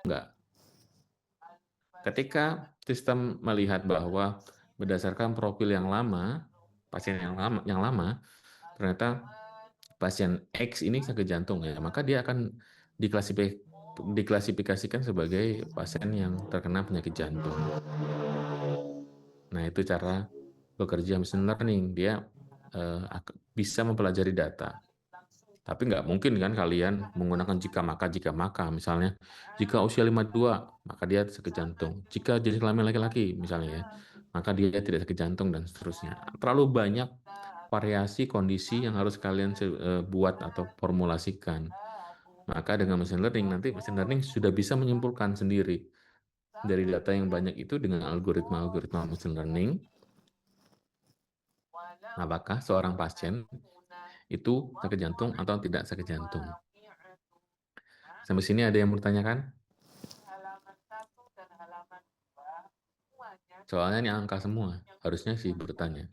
enggak. Ketika sistem melihat bahwa berdasarkan profil yang lama, pasien yang lama, ternyata pasien X ini sakit jantung ya, maka dia akan diklasifikasikan sebagai pasien yang terkena penyakit jantung. Nah, itu cara bekerja machine learning. Dia bisa mempelajari data. Tapi nggak mungkin kan kalian menggunakan jika maka. Misalnya, jika usia 52, maka dia sakit jantung. Jika jenis kelamin laki-laki, misalnya ya, maka dia tidak sakit jantung dan seterusnya. Terlalu banyak variasi kondisi yang harus kalian buat atau formulasikan. Maka dengan machine learning, nanti machine learning sudah bisa menyimpulkan sendiri dari data yang banyak itu dengan algoritma machine learning, apakah seorang pasien itu sakit jantung atau tidak sakit jantung. Sampai sini ada yang bertanyakan? Soalnya ini angka semua, harusnya sih bertanya.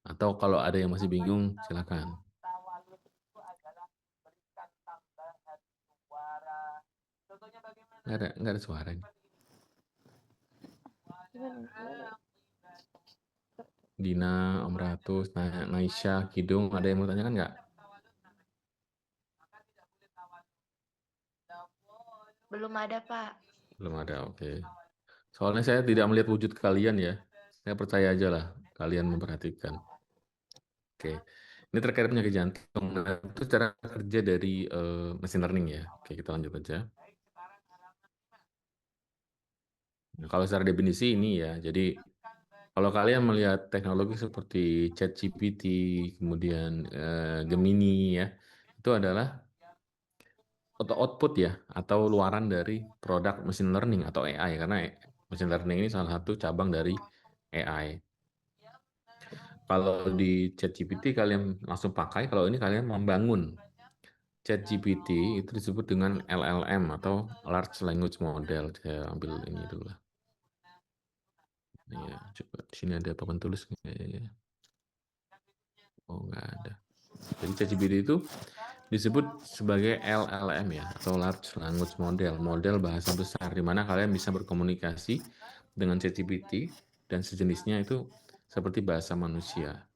Atau kalau ada yang masih bingung, silakan. Nggak ada suara ini. Dina, Om Ratus, Naisha, Kidung, ada yang mau tanyakan nggak? Belum ada, Pak. Belum ada, oke. Soalnya saya tidak melihat wujud kalian ya. Saya percaya aja lah, kalian memperhatikan. Oke, ini terkait penyakit jantung. Nah, itu cara kerja dari machine learning ya. Oke, kita lanjut aja. Nah, kalau secara definisi ini ya, jadi kalau kalian melihat teknologi seperti ChatGPT, kemudian Gemini ya, itu adalah atau output ya, atau luaran dari produk machine learning atau AI, karena machine learning ini salah satu cabang dari AI. Kalau di ChatGPT kalian langsung pakai, kalau ini kalian membangun ChatGPT itu disebut dengan LLM atau Large Language Model. Saya ambil ini dulu lah. Ya, coba di sini ada papan tulis nggak ya? Oh, nggak ada. Jadi ChatGPT itu disebut sebagai LLM ya, atau Large Language Model, model bahasa besar, di mana kalian bisa berkomunikasi dengan ChatGPT dan sejenisnya itu seperti bahasa manusia.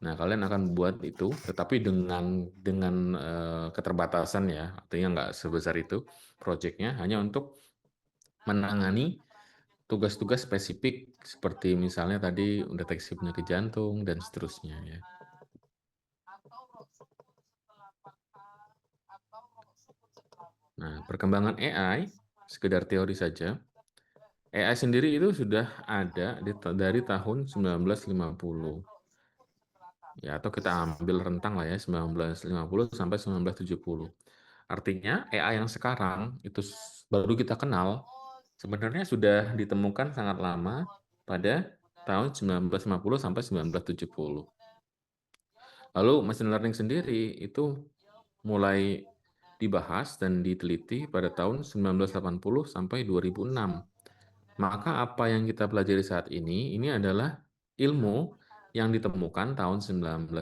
Nah, kalian akan buat itu, tetapi dengan keterbatasan ya, artinya nggak sebesar itu proyeknya, hanya untuk menangani tugas-tugas spesifik seperti misalnya tadi deteksi penyakit jantung dan seterusnya ya. Nah, perkembangan AI sekedar teori saja. AI sendiri itu sudah ada dari tahun 1950. Ya, atau kita ambil rentang lah ya, 1950 sampai 1970. Artinya AI yang sekarang itu baru kita kenal, sebenarnya sudah ditemukan sangat lama pada tahun 1950 sampai 1970. Lalu machine learning sendiri itu mulai dibahas dan diteliti pada tahun 1980 sampai 2006. Maka apa yang kita pelajari saat ini adalah ilmu yang ditemukan tahun 1990,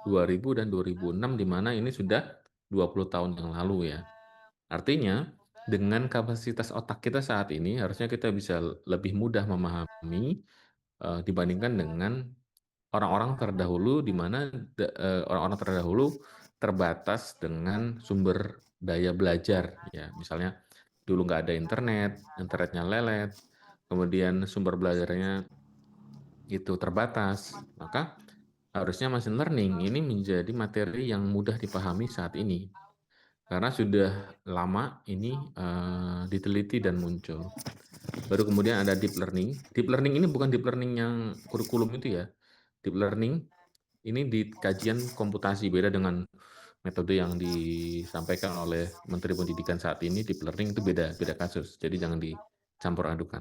2000, dan 2006, di mana ini sudah 20 tahun yang lalu ya. Artinya, dengan kapasitas otak kita saat ini, harusnya kita bisa lebih mudah memahami dibandingkan dengan orang-orang terdahulu, di mana orang-orang terdahulu terbatas dengan sumber daya belajar. Ya, misalnya dulu nggak ada internet, internetnya lelet, kemudian sumber belajarnya itu terbatas, maka harusnya machine learning ini menjadi materi yang mudah dipahami saat ini. Karena sudah lama ini diteliti dan muncul. Baru kemudian ada deep learning. Deep learning ini bukan deep learning yang kurikulum itu ya. Deep learning ini di kajian komputasi, beda dengan metode yang disampaikan oleh Menteri Pendidikan saat ini. Deep learning itu beda kasus. Jadi jangan dicampur adukan.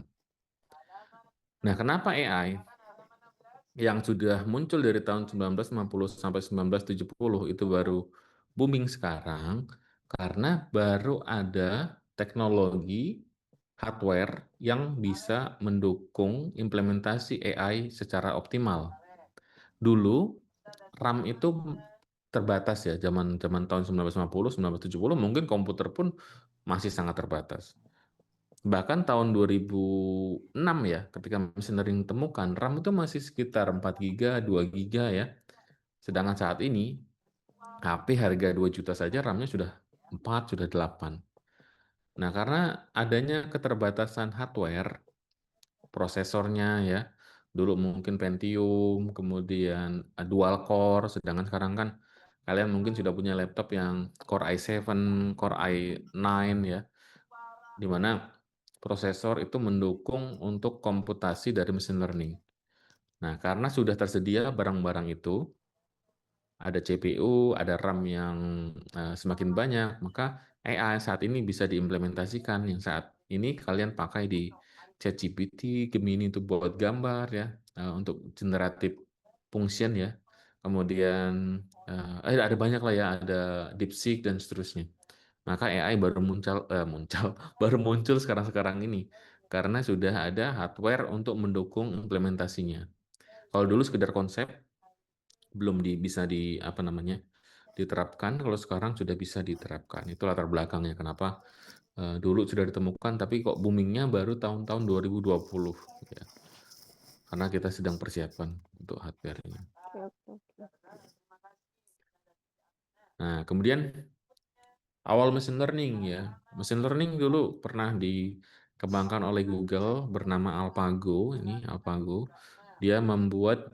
Nah, kenapa AI yang sudah muncul dari tahun 1950 sampai 1970 itu baru booming sekarang? Karena baru ada teknologi hardware yang bisa mendukung implementasi AI secara optimal. Dulu RAM itu terbatas ya. Zaman tahun 1950, 1970 mungkin komputer pun masih sangat terbatas. Bahkan tahun 2006 ya, ketika mesin learning ditemukan, RAM itu masih sekitar 4 GB, 2 GB ya. Sedangkan saat ini HP harga 2 juta saja RAM-nya sudah 4, sudah 8. Nah, karena adanya keterbatasan hardware, prosesornya ya, dulu mungkin Pentium, kemudian dual core, sedangkan sekarang kan kalian mungkin sudah punya laptop yang Core i7, Core i9 ya, di mana prosesor itu mendukung untuk komputasi dari mesin learning. Nah, karena sudah tersedia barang-barang itu, ada CPU, ada RAM yang semakin banyak, maka AI saat ini bisa diimplementasikan. Yang saat ini kalian pakai di ChatGPT, Gemini itu buat gambar ya, untuk generative function ya. Kemudian ada banyak lah ya, ada DeepSeek dan seterusnya. Maka AI baru baru muncul sekarang-sekarang ini karena sudah ada hardware untuk mendukung implementasinya. Kalau dulu sekedar konsep, belum bisa apa namanya, diterapkan. Kalau sekarang sudah bisa diterapkan. Itu latar belakangnya kenapa dulu sudah ditemukan tapi kok boomingnya baru tahun-tahun 2020 ya. Karena kita sedang persiapan untuk hardware-nya. Nah, kemudian awal machine learning ya. Machine learning dulu pernah dikembangkan oleh Google bernama AlphaGo. Ini AlphaGo. Dia membuat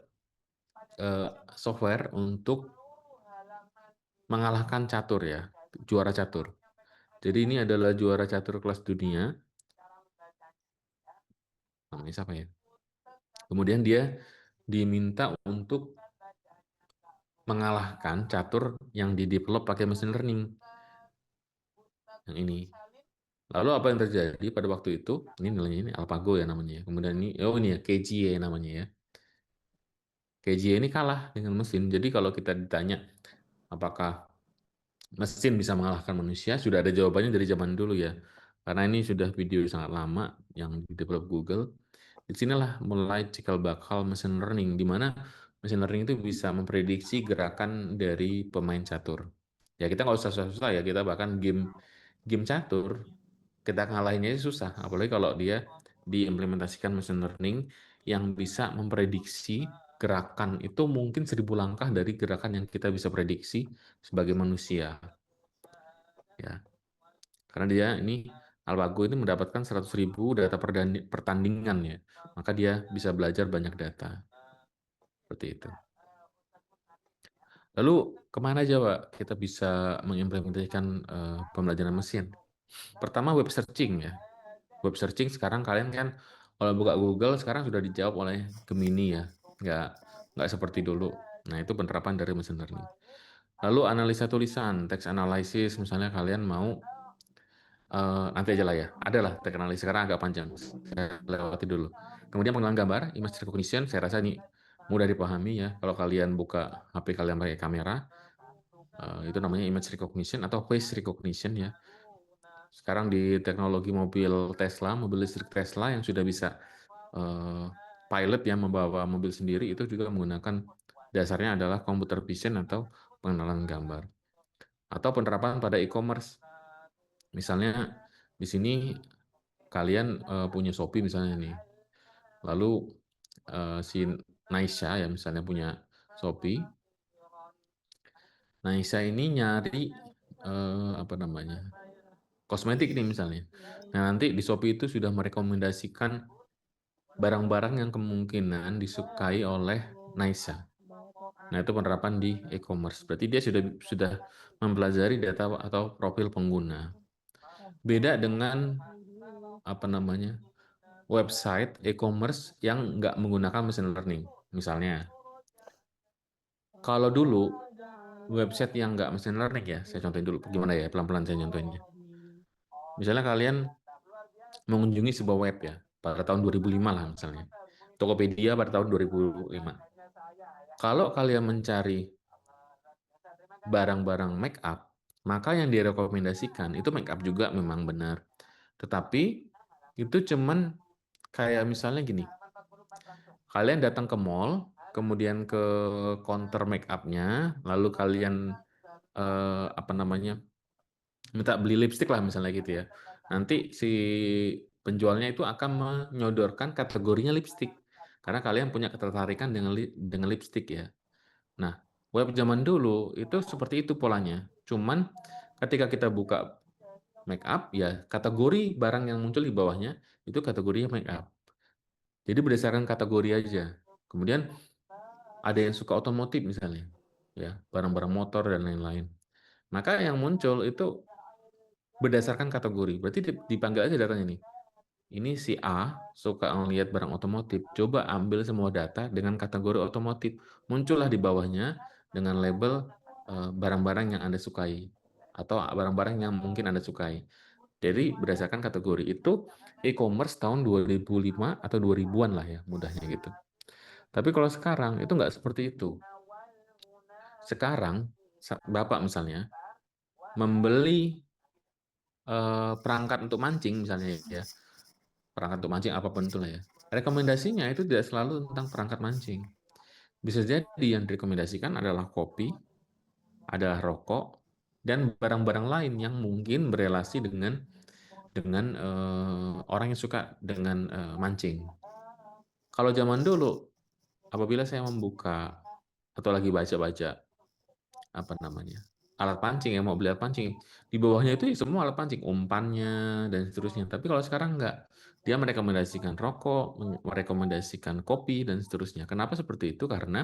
software untuk mengalahkan catur ya, juara catur. Jadi ini adalah juara catur kelas dunia. Namanya siapa ya? Kemudian dia diminta untuk mengalahkan catur yang didevelop pakai mesin learning. Yang ini. Lalu apa yang terjadi pada waktu itu? Ini nilainya ini AlphaGo ya namanya ya. Kemudian ini, ini ya KGA namanya ya. KGA ini kalah dengan mesin. Jadi kalau kita ditanya apakah mesin bisa mengalahkan manusia, sudah ada jawabannya dari zaman dulu ya. Karena ini sudah video sangat lama yang di-develop Google. Di sinilah mulai cikal bakal machine learning, di mana machine learning itu bisa memprediksi gerakan dari pemain catur. Ya kita nggak usah susah-susah ya, kita bahkan game catur, kita ngalahinnya susah. Apalagi kalau dia diimplementasikan machine learning yang bisa memprediksi gerakan itu mungkin 1000 langkah dari gerakan yang kita bisa prediksi sebagai manusia. Ya, karena dia ini AlphaGo ini mendapatkan 100.000 data pertandingan ya, maka dia bisa belajar banyak data seperti itu. Lalu kemana aja Pak kita bisa mengimplementasikan pembelajaran mesin? Pertama web searching ya. Web searching sekarang kalian kan kalau buka Google sekarang sudah dijawab oleh Gemini ya, nggak seperti dulu. Nah itu penerapan dari machine learning. Lalu analisa tulisan, text analysis, misalnya kalian mau nanti aja lah ya. Ada lah teks analis sekarang agak panjang. Saya lewati dulu. Kemudian pengenalan gambar, image recognition, saya rasa ini mudah dipahami ya. Kalau kalian buka HP kalian pakai kamera, itu namanya image recognition atau face recognition ya. Sekarang di teknologi mobil Tesla, mobil listrik Tesla yang sudah bisa pilot yang membawa mobil sendiri itu juga menggunakan dasarnya adalah computer vision atau pengenalan gambar. Atau penerapan pada e-commerce. Misalnya di sini kalian punya Shopee misalnya nih. Lalu si Naisha ya misalnya punya Shopee. Naisha ini nyari apa namanya? Kosmetik nih misalnya. Nah, nanti di Shopee itu sudah merekomendasikan barang-barang yang kemungkinan disukai oleh Naisha. Nah, itu penerapan di e-commerce. Berarti dia sudah mempelajari data atau profil pengguna. Beda dengan apa namanya? Website e-commerce yang nggak menggunakan machine learning. Misalnya, kalau dulu website yang nggak machine learning ya, saya contohin dulu gimana ya, pelan-pelan saya contohinnya. Misalnya kalian mengunjungi sebuah web ya, pada tahun 2005 lah misalnya. Tokopedia pada tahun 2005. Kalau kalian mencari barang-barang make up, maka yang direkomendasikan itu make up juga memang benar. Tetapi itu cuman kayak misalnya gini, kalian datang ke mall, kemudian ke counter make up-nya, lalu kalian minta beli lipstick lah misalnya gitu ya. Nanti si penjualnya itu akan menyodorkan kategorinya lipstick karena kalian punya ketertarikan dengan lipstick ya. Nah, web zaman dulu itu seperti itu polanya. Cuman ketika kita buka make up ya kategori barang yang muncul di bawahnya itu kategorinya make up. Jadi berdasarkan kategori aja. Kemudian ada yang suka otomotif misalnya, ya barang-barang motor dan lain-lain. Maka yang muncul itu berdasarkan kategori. Berarti dipanggil aja datanya nih. Ini si A suka ngelihat barang otomotif. Coba ambil semua data dengan kategori otomotif. Muncullah di bawahnya dengan label barang-barang yang Anda sukai atau barang-barang yang mungkin Anda sukai. Jadi berdasarkan kategori itu e-commerce tahun 2005 atau 2000-an lah ya, mudahnya gitu. Tapi kalau sekarang itu nggak seperti itu. Sekarang Bapak misalnya membeli perangkat untuk mancing misalnya ya, perangkat untuk mancing apapun itulah ya. Rekomendasinya itu tidak selalu tentang perangkat mancing. Bisa jadi yang direkomendasikan adalah kopi, adalah rokok, dan barang-barang lain yang mungkin berelasi dengan orang yang suka dengan mancing. Kalau zaman dulu, apabila saya membuka atau lagi baca-baca alat pancing ya, mau beli alat pancing, di bawahnya itu semua alat pancing, umpannya dan seterusnya. Tapi kalau sekarang enggak, dia merekomendasikan rokok, merekomendasikan kopi dan seterusnya. Kenapa seperti itu? Karena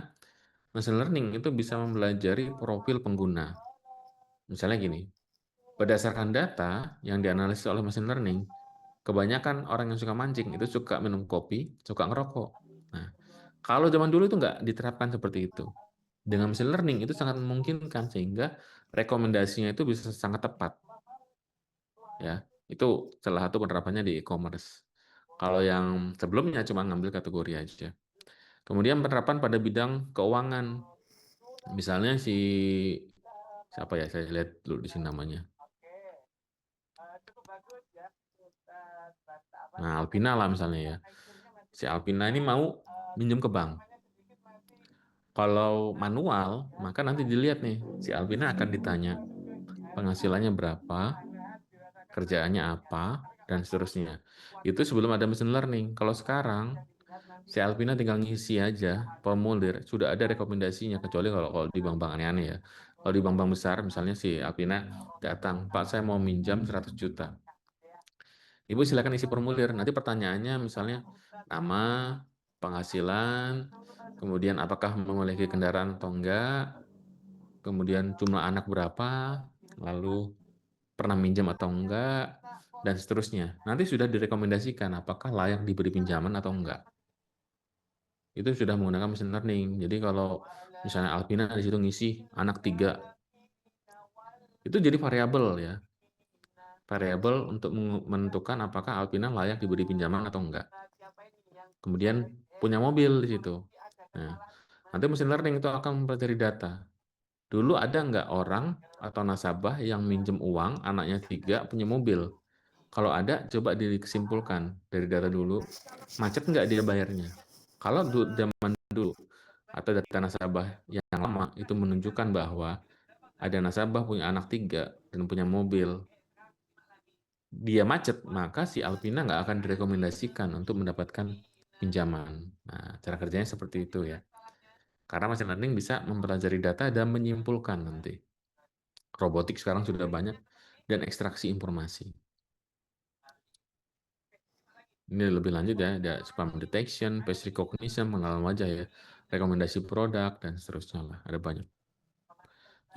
machine learning itu bisa mempelajari profil pengguna. Misalnya gini, berdasarkan data yang dianalisis oleh machine learning, kebanyakan orang yang suka mancing itu suka minum kopi, suka ngerokok. Nah, kalau zaman dulu itu nggak diterapkan seperti itu. Dengan machine learning itu sangat memungkinkan sehingga rekomendasinya itu bisa sangat tepat. Ya, itu salah satu penerapannya di e-commerce. Kalau yang sebelumnya cuma ngambil kategori aja. Kemudian penerapan pada bidang keuangan. Misalnya siapa ya? Saya lihat dulu di sini namanya. Nah, Alpina lah misalnya ya. Si Alpina ini mau minjem ke bank. Kalau manual, maka nanti dilihat nih, si Alpina akan ditanya penghasilannya berapa, kerjaannya apa, dan seterusnya. Itu sebelum ada mesin learning. Kalau sekarang, si Alpina tinggal ngisi aja formulir, sudah ada rekomendasinya, kecuali kalau di bank-bank aneh-aneh ya. Kalau di bank-bank besar, misalnya si Alpina datang, Pak saya mau minjam 100 juta. Ibu silakan isi formulir. Nanti pertanyaannya misalnya nama, penghasilan, kemudian apakah memiliki kendaraan atau enggak, kemudian jumlah anak berapa, lalu pernah minjam atau enggak, dan seterusnya. Nanti sudah direkomendasikan apakah layak diberi pinjaman atau enggak. Itu sudah menggunakan machine learning. Jadi kalau misalnya Alpina di situ ngisi anak 3, itu jadi variabel ya. Variabel untuk menentukan apakah Alpina layak diberi pinjaman atau enggak. Kemudian punya mobil di situ. Nah, nanti mesin learning itu akan mempelajari data. Dulu ada nggak orang atau nasabah yang minjem uang, anaknya 3, punya mobil? Kalau ada, coba disimpulkan dari data dulu, macet nggak dia bayarnya? Kalau zaman dulu, atau data nasabah yang lama, itu menunjukkan bahwa ada nasabah punya anak 3 dan punya mobil, dia macet, maka si Alpina nggak akan direkomendasikan untuk mendapatkan pinjaman. Nah, cara kerjanya seperti itu ya. Karena machine learning bisa mempelajari data dan menyimpulkan nanti. Robotik sekarang sudah banyak dan ekstraksi informasi. Ini lebih lanjut ya, ada spam detection, face recognition, pengenalan wajah ya, rekomendasi produk, dan seterusnya lah. Ada banyak.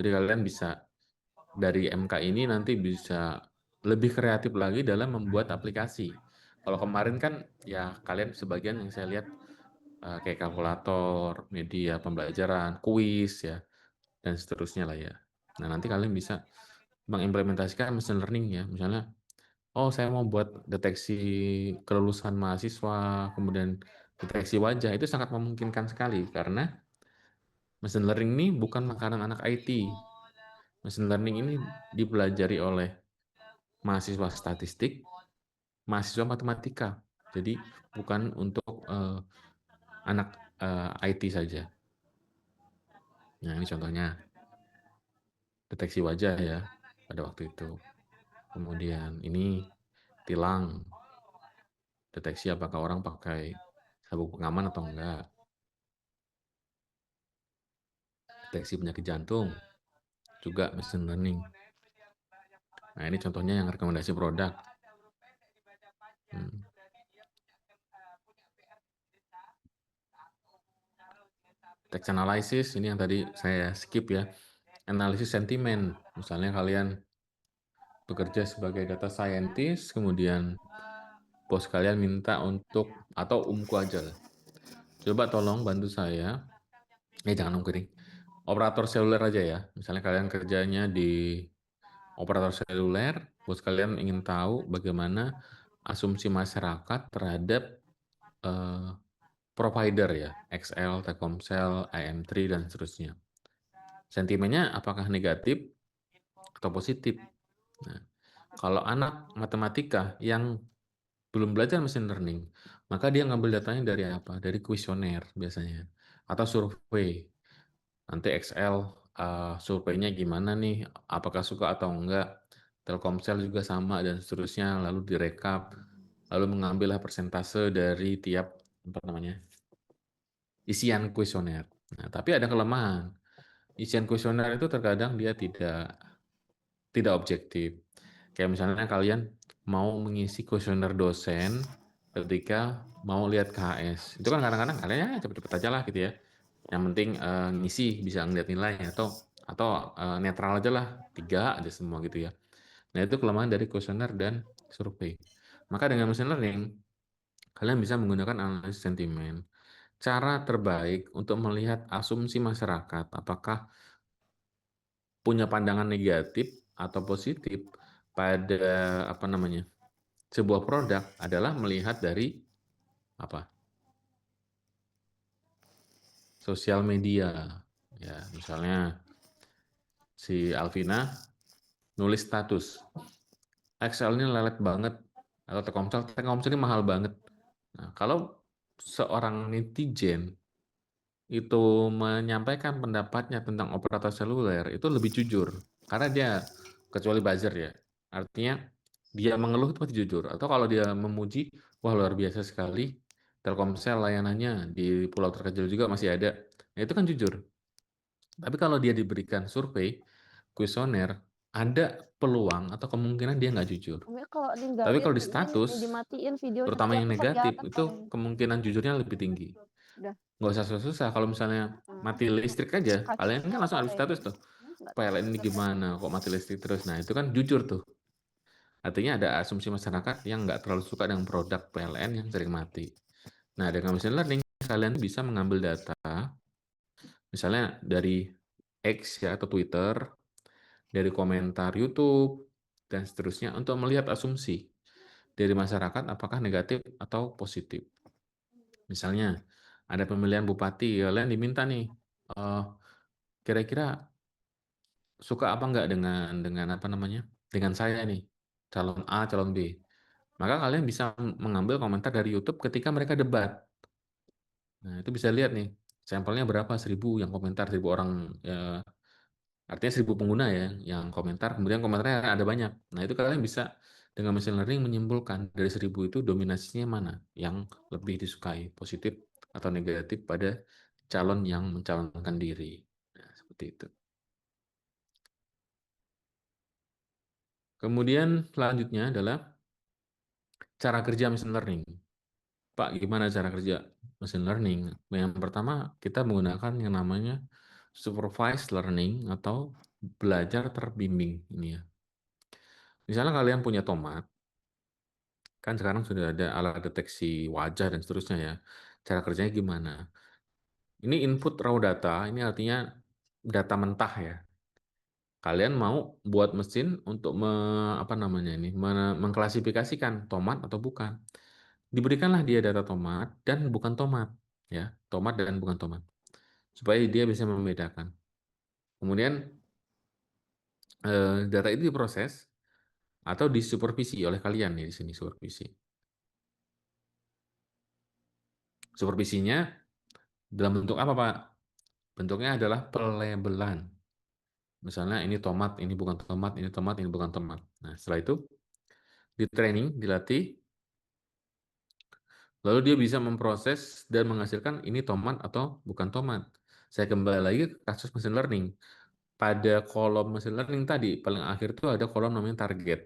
Jadi kalian bisa, dari MK ini nanti bisa lebih kreatif lagi dalam membuat aplikasi. Kalau kemarin kan ya kalian sebagian yang saya lihat kayak kalkulator, media pembelajaran, kuis ya, dan seterusnya lah ya. Nah, nanti kalian bisa mengimplementasikan machine learning ya. Misalnya, oh saya mau buat deteksi kelulusan mahasiswa, kemudian deteksi wajah, itu sangat memungkinkan sekali karena machine learning ini bukan makanan anak IT. Machine learning ini dipelajari oleh mahasiswa statistik, mahasiswa matematika. Jadi bukan untuk anak IT saja. Nah, ini contohnya deteksi wajah ya pada waktu itu. Kemudian ini tilang, deteksi apakah orang pakai sabuk pengaman atau enggak. Deteksi penyakit jantung, juga machine learning. Nah, ini contohnya yang rekomendasi produk. Text analysis, ini yang tadi saya skip ya. Analisis sentimen, misalnya kalian bekerja sebagai data scientist, kemudian bos kalian minta untuk, atau umku aja lah. Coba tolong bantu saya, jangan kidding. Operator seluler aja ya. Misalnya kalian kerjanya di operator seluler, bos kalian ingin tahu bagaimana asumsi masyarakat terhadap provider ya, XL, Telkomsel, IM3, dan seterusnya. Sentimennya apakah negatif atau positif? Nah, kalau anak matematika yang belum belajar machine learning, maka dia ngambil datanya dari apa? Dari kuesioner biasanya, atau survei. Nanti XL surveinya gimana nih? Apakah suka atau enggak? Telkomsel juga sama dan seterusnya. Lalu direkap, lalu mengambillah persentase dari tiap isian kuesioner. Nah, tapi ada kelemahan. Isian kuesioner itu terkadang dia tidak objektif. Kayak misalnya kalian mau mengisi kuesioner dosen ketika mau lihat KHS. Itu kan kadang-kadang kalian ya cepet-cepet aja lah gitu ya. Yang penting ngisi bisa ngeliat nilai atau netral aja lah, 3 aja semua gitu ya. Nah, itu kelemahan dari kuesioner dan survei. Maka dengan machine learning, kalian bisa menggunakan analisis sentimen. Cara terbaik untuk melihat asumsi masyarakat, apakah punya pandangan negatif atau positif pada sebuah produk adalah melihat dari sosial media. Ya, misalnya si Alvina nulis status, Excel ini lelet banget, atau Telkomsel ini mahal banget. Nah, kalau seorang netizen itu menyampaikan pendapatnya tentang operator seluler, itu lebih jujur. Karena dia, kecuali buzzer ya, artinya dia mengeluh itu pasti jujur. Atau kalau dia memuji, wah luar biasa sekali, Telkomsel layanannya di pulau terkecil juga masih ada. Nah, itu kan jujur. Tapi kalau dia diberikan survei, kuesioner, ada peluang atau kemungkinan dia nggak jujur. Kalau Tapi ninggalin kalau di ini, status, dimatiin videonya terutama biar yang cepat negatif, kelihatan. itu kemungkinan jujurnya lebih tinggi. Udah. Nggak usah susah-susah. Kalau misalnya mati listrik aja, kalian kan langsung ada status tuh. PLN ini gimana, kok mati listrik terus? Nah, itu kan jujur tuh. Artinya ada asumsi masyarakat yang nggak terlalu suka dengan produk PLN yang sering mati. Nah, dengan machine learning, kalian bisa mengambil data, misalnya dari X ya, atau Twitter, dari komentar YouTube, dan seterusnya, untuk melihat asumsi dari masyarakat apakah negatif atau positif. Misalnya, ada pemilihan bupati, kalian diminta nih, kira-kira suka apa enggak dengan saya nih, calon A, calon B. Maka kalian bisa mengambil komentar dari YouTube ketika mereka debat. Nah, itu bisa lihat nih, sampelnya berapa, 1.000 yang komentar, 1.000 orang, artinya 1.000 pengguna ya, yang komentar, kemudian komentarnya ada banyak. Nah, itu kalian bisa dengan machine learning menyimpulkan dari 1.000 itu dominasinya mana yang lebih disukai, positif atau negatif pada calon yang mencalonkan diri. Nah, seperti itu. Kemudian selanjutnya adalah cara kerja machine learning. Pak, gimana cara kerja machine learning? Yang pertama, kita menggunakan yang namanya supervised learning atau belajar terbimbing ini ya. Misalnya kalian punya tomat, kan sekarang sudah ada alat deteksi wajah dan seterusnya ya. Cara kerjanya gimana? Ini input raw data, ini artinya data mentah ya. Kalian mau buat mesin untuk mengklasifikasikan tomat atau bukan. Diberikanlah dia data tomat dan bukan tomat, ya, tomat dan bukan tomat, supaya dia bisa membedakan. Kemudian data itu diproses atau disupervisi oleh kalian nih di sini supervisi. Supervisinya Dalam bentuk apa, Pak? Bentuknya adalah pelabelan. Misalnya ini tomat, ini bukan tomat, ini tomat, ini bukan tomat. Nah, setelah itu di training, dilatih, lalu dia bisa memproses dan menghasilkan ini tomat atau bukan tomat. Saya kembali lagi ke kasus machine learning. Pada kolom machine learning tadi, paling akhir itu ada kolom namanya target.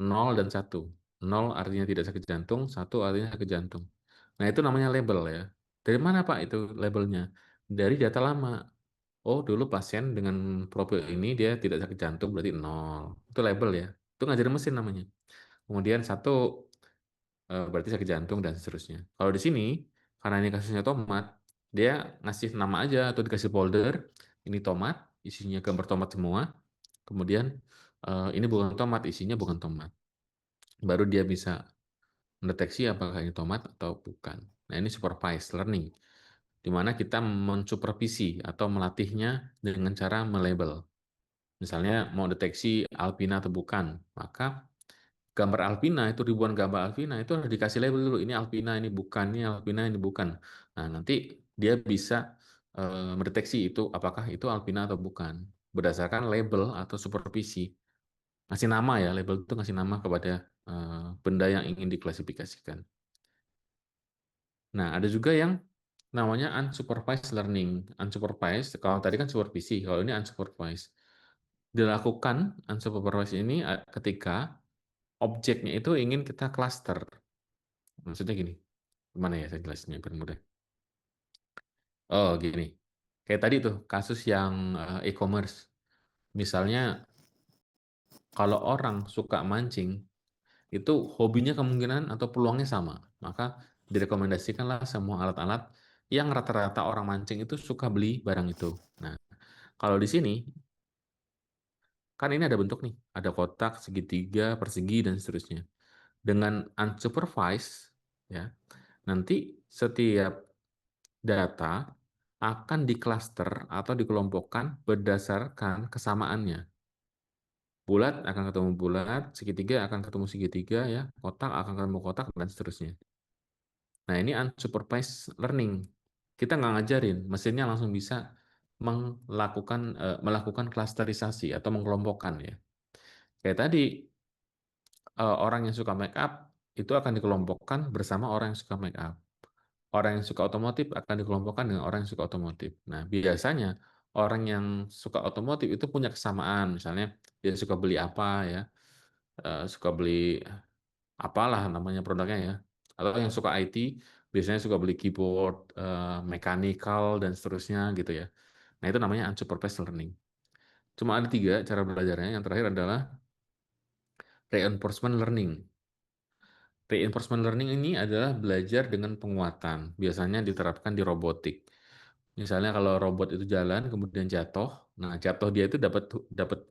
0 dan 1. 0 artinya tidak sakit jantung, 1 artinya sakit jantung. Nah, itu namanya label ya. Dari mana, Pak, itu labelnya? Dari data lama. Oh, dulu pasien dengan profil ini dia tidak sakit jantung, berarti 0. Itu label ya. Itu ngajarin mesin namanya. Kemudian 1 berarti sakit jantung dan seterusnya. Kalau di sini, karena ini kasusnya tomat, dia ngasih nama aja atau dikasih folder, ini tomat, isinya gambar tomat semua. Kemudian ini bukan tomat, isinya bukan tomat. Baru dia bisa mendeteksi apakah ini tomat atau bukan. Nah, ini supervised learning, di mana kita mensupervisi atau melatihnya dengan cara melabel. Misalnya mau deteksi alpina atau bukan, maka gambar alpina itu ribuan gambar alpina itu harus dikasih label dulu. Ini alpina, ini bukan, ini alpina, ini bukan. Nah, nanti dia bisa mendeteksi itu apakah itu alpina atau bukan berdasarkan label atau supervisi. Ngasih nama ya, label itu ngasih nama kepada benda yang ingin diklasifikasikan. Nah, ada juga yang namanya unsupervised learning. Unsupervised, kalau tadi kan supervisi, kalau ini unsupervised. Dilakukan unsupervised ini ketika objeknya itu ingin kita cluster. Maksudnya gini, gimana ya saya jelasinnya biar mudah. Oh, gini. Kayak tadi tuh, kasus yang e-commerce. Misalnya, kalau orang suka mancing, itu hobinya kemungkinan atau peluangnya sama. Maka direkomendasikanlah semua alat-alat yang rata-rata orang mancing itu suka beli barang itu. Nah, kalau di sini, kan ini ada bentuk nih, ada kotak, segitiga, persegi, dan seterusnya. Dengan unsupervised, ya, nanti setiap data akan diklaster atau dikelompokkan berdasarkan kesamaannya. Bulat akan ketemu bulat, segitiga akan ketemu segitiga, ya, kotak akan ketemu kotak, dan seterusnya. Nah, ini unsupervised learning. Kita nggak ngajarin, mesinnya langsung bisa melakukan klasterisasi atau mengelompokkan ya. Kayak tadi, orang yang suka make up itu akan dikelompokkan bersama orang yang suka make up. Orang yang suka otomotif akan dikelompokkan dengan orang yang suka otomotif. Nah, biasanya orang yang suka otomotif itu punya kesamaan, misalnya dia suka beli apa ya, suka beli apalah namanya produknya ya. Atau yang suka IT biasanya suka beli keyboard, mechanical dan seterusnya gitu ya. Nah, itu namanya unsupervised learning. Cuma ada 3 cara belajarnya. Yang terakhir adalah reinforcement learning. Reinforcement learning ini adalah belajar dengan penguatan. Biasanya diterapkan di robotik. Misalnya kalau robot itu jalan kemudian jatuh, nah jatuh dia itu dapat dapat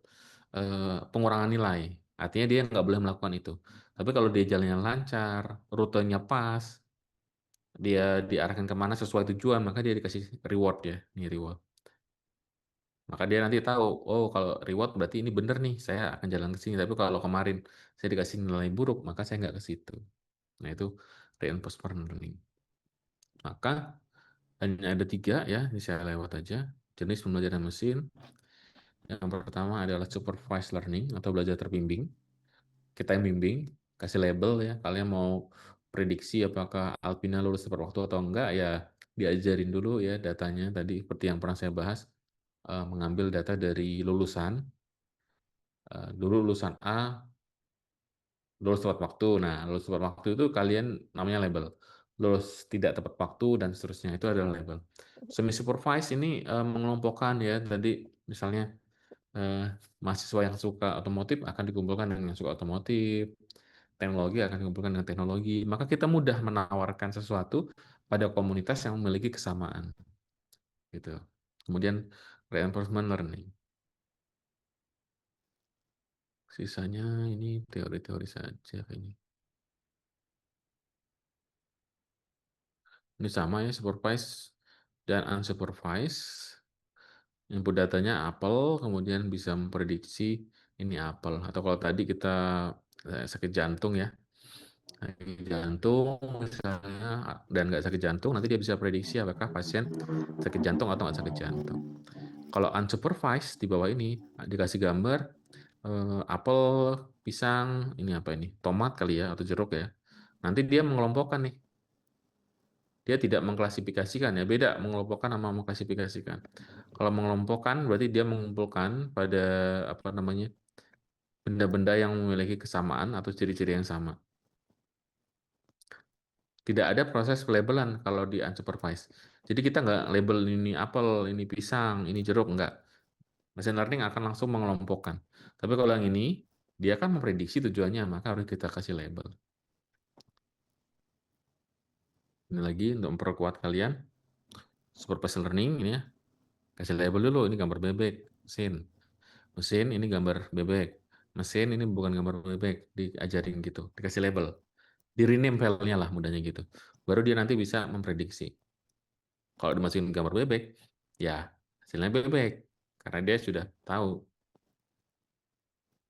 pengurangan nilai. Artinya dia nggak boleh melakukan itu. Tapi kalau dia jalannya lancar, rutenya pas, dia diarahkan kemana sesuai tujuan, maka dia dikasih reward ya, ini reward. Maka dia nanti tahu, oh kalau reward berarti ini benar nih, saya akan jalan ke sini. Tapi kalau kemarin saya dikasih nilai buruk, maka saya nggak ke situ. Nah itu reinforcement learning. Maka hanya ada 3 ya, ini saya lewat aja. Jenis pembelajaran mesin. Yang pertama adalah supervised learning atau belajar terbimbing. Kita yang bimbing, kasih label ya. Kalian mau prediksi apakah Alpina lulus tepat waktu atau enggak, ya diajarin dulu ya datanya tadi seperti yang pernah saya bahas, mengambil data dari lulusan. Dulu lulusan A lulus tepat waktu. Nah, lulus tepat waktu itu kalian namanya label. Lulus tidak tepat waktu dan seterusnya itu adalah label. Semi supervised ini mengelompokkan ya tadi misalnya mahasiswa yang suka otomotif akan dikumpulkan dengan yang suka otomotif, teknologi akan dikumpulkan dengan teknologi. Maka kita mudah menawarkan sesuatu pada komunitas yang memiliki kesamaan. Gitu. Kemudian reinforcement learning. Sisanya ini teori-teori saja kayaknya. Ini sama ya, supervised dan unsupervised. Input datanya apel, kemudian bisa memprediksi ini apel. Atau kalau tadi kita sakit jantung ya, sakit jantung misalnya, dan nggak sakit jantung, nanti dia bisa prediksi apakah pasien sakit jantung atau nggak sakit jantung. Kalau unsupervised di bawah ini dikasih gambar apel, pisang, ini apa ini? Tomat kali ya atau jeruk ya. Nanti dia mengelompokkan nih. Dia tidak mengklasifikasikan ya, beda mengelompokkan sama mengklasifikasikan. Kalau mengelompokkan berarti dia mengumpulkan pada apa namanya? Benda-benda yang memiliki kesamaan atau ciri-ciri yang sama. Tidak ada proses pelabelan kalau di unsupervised. Jadi kita nggak label ini apel, ini pisang, ini jeruk, nggak. Machine learning akan langsung mengelompokkan. Tapi kalau yang ini, dia kan memprediksi tujuannya, maka harus kita kasih label. Ini lagi untuk memperkuat kalian. Supervised learning ini ya. Kasih label dulu, ini gambar bebek, mesin. Mesin ini gambar bebek. Mesin ini bukan gambar bebek, diajarin gitu, dikasih label. Di rename filenya lah mudahnya gitu. Baru dia nanti bisa memprediksi. Kalau dimasukin gambar bebek, ya hasilnya bebek. Karena dia sudah tahu.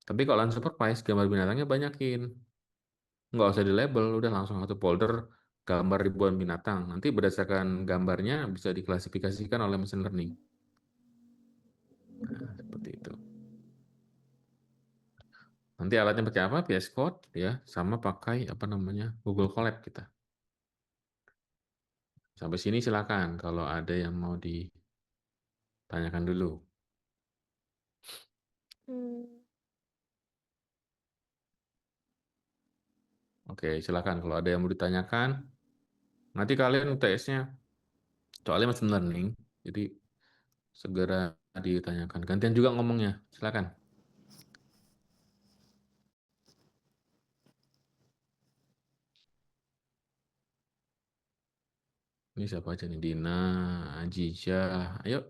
Tapi kalau unsupervised, gambar binatangnya banyakin. Nggak usah di label, udah langsung satu folder gambar ribuan binatang. Nanti berdasarkan gambarnya bisa diklasifikasikan oleh mesin learning. Nah, seperti itu. Nanti alatnya pakai apa? VS Code ya, sama pakai apa namanya? Google Colab kita. Sampai sini silakan kalau ada yang mau ditanyakan dulu. Oke, silakan kalau ada yang mau ditanyakan. Nanti kalian UTS-nya soalnya mesin learning, jadi segera ditanyakan. Gantian juga ngomongnya, silakan. Ini siapa aja nih? Dina, Ajija, ayo.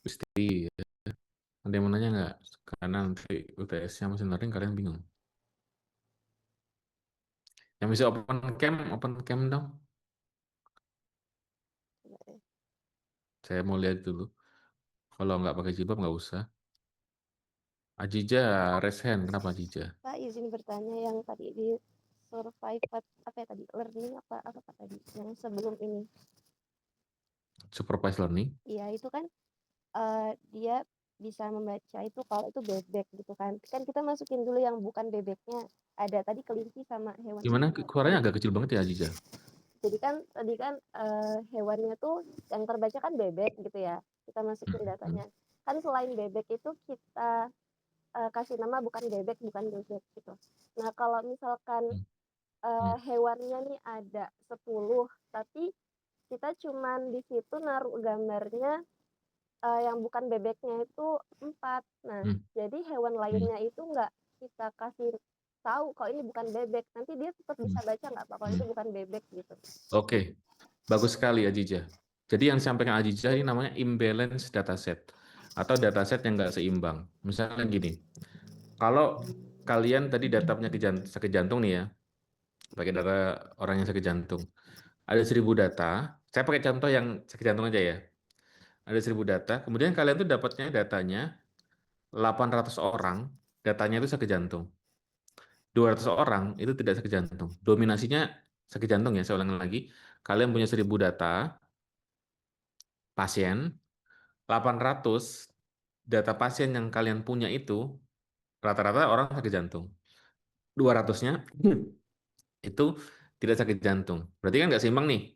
Gusti, ada yang mau nanya nggak? Karena nanti UTS-nya mesin learning kalian bingung. Yang bisa open cam dong. Saya mau lihat dulu. Kalau nggak pakai jilbab nggak usah. Ajija, raise hand. Kenapa Ajija? Pak, izin bertanya yang tadi di survive apa ya tadi learning apa tadi yang sebelum ini? Supervised learning. Iya itu kan dia bisa membaca itu kalau itu bebek gitu kan. Kan kita masukin dulu yang bukan bebeknya. Ada tadi kelinci sama hewan. Gimana? Suaranya agak kecil banget ya Ajija. Jadi kan tadi kan hewannya tuh yang terbaca kan bebek gitu ya. Kita masukin datanya. Kan selain bebek itu kita kasih nama bukan bebek gitu. Nah kalau misalkan hewannya nih ada 10 tapi kita cuman di situ naruh gambarnya yang bukan bebeknya itu 4. Nah jadi hewan lainnya itu nggak kita kasih tahu kalau ini bukan bebek, nanti dia tetap bisa baca nggak Pak kalau itu bukan bebek gitu. Oke, bagus sekali Ajija. Jadi yang disampaikan Ajija ini namanya imbalance dataset atau dataset yang nggak seimbang. Misalnya gini, kalau kalian tadi data punya sakit jantung nih ya, pakai data orang yang sakit jantung. Ada 1000 data, saya pakai contoh yang sakit jantung aja ya. Ada 1000 data, kemudian kalian tuh dapatnya datanya 800 orang, datanya itu sakit jantung. 200 orang itu tidak sakit jantung. Dominasinya sakit jantung ya, saya ulangi lagi. Kalian punya 1000 data pasien, 800 data pasien yang kalian punya itu rata-rata orang sakit jantung. 200-nya itu tidak sakit jantung. Berarti kan nggak seimbang nih.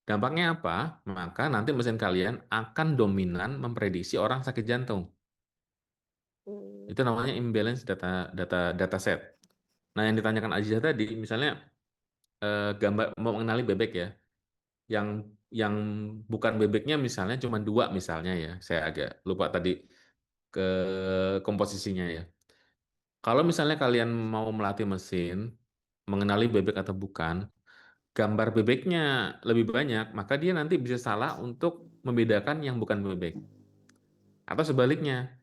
Dampaknya apa? Maka nanti mesin kalian akan dominan memprediksi orang sakit jantung. Itu namanya imbalance data set. Nah, yang ditanyakan Aziza tadi, misalnya gambar mau mengenali bebek ya, yang bukan bebeknya misalnya cuma 2 misalnya ya, saya agak lupa tadi ke komposisinya ya. Kalau misalnya kalian mau melatih mesin mengenali bebek atau bukan, gambar bebeknya lebih banyak, maka dia nanti bisa salah untuk membedakan yang bukan bebek. Atau sebaliknya,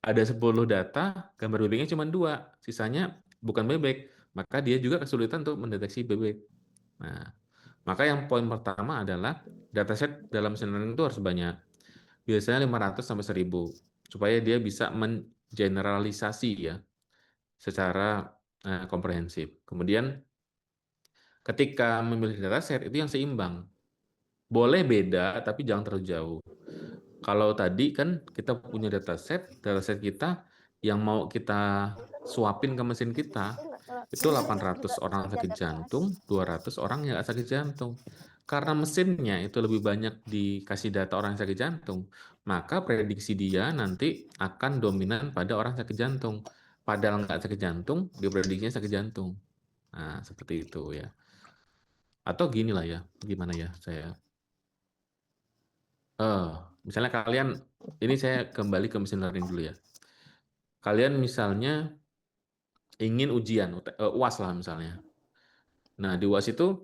ada 10 data, gambar bebeknya cuma 2, sisanya bukan bebek, maka dia juga kesulitan untuk mendeteksi bebek. Nah, maka yang poin pertama adalah dataset dalam mesin learning itu harus banyak. biasanya 500 sampai 1000 supaya dia bisa mengeneralisasi ya secara komprehensif. Kemudian ketika memilih dataset itu yang seimbang. Boleh beda tapi jangan terlalu jauh. Kalau tadi kan kita punya dataset kita yang mau kita suapin ke mesin kita itu 800 orang sakit jantung, 200 orang yang nggak sakit jantung. Karena mesinnya itu lebih banyak dikasih data orang yang sakit jantung, maka prediksi dia nanti akan dominan pada orang sakit jantung. Padahal nggak sakit jantung, dia prediksinya sakit jantung. Nah, seperti itu ya. Atau gini lah ya, gimana ya saya. Misalnya kalian, ini saya kembali ke mesin learning dulu ya. Kalian misalnya ingin ujian, UAS lah misalnya. Nah, di UAS itu,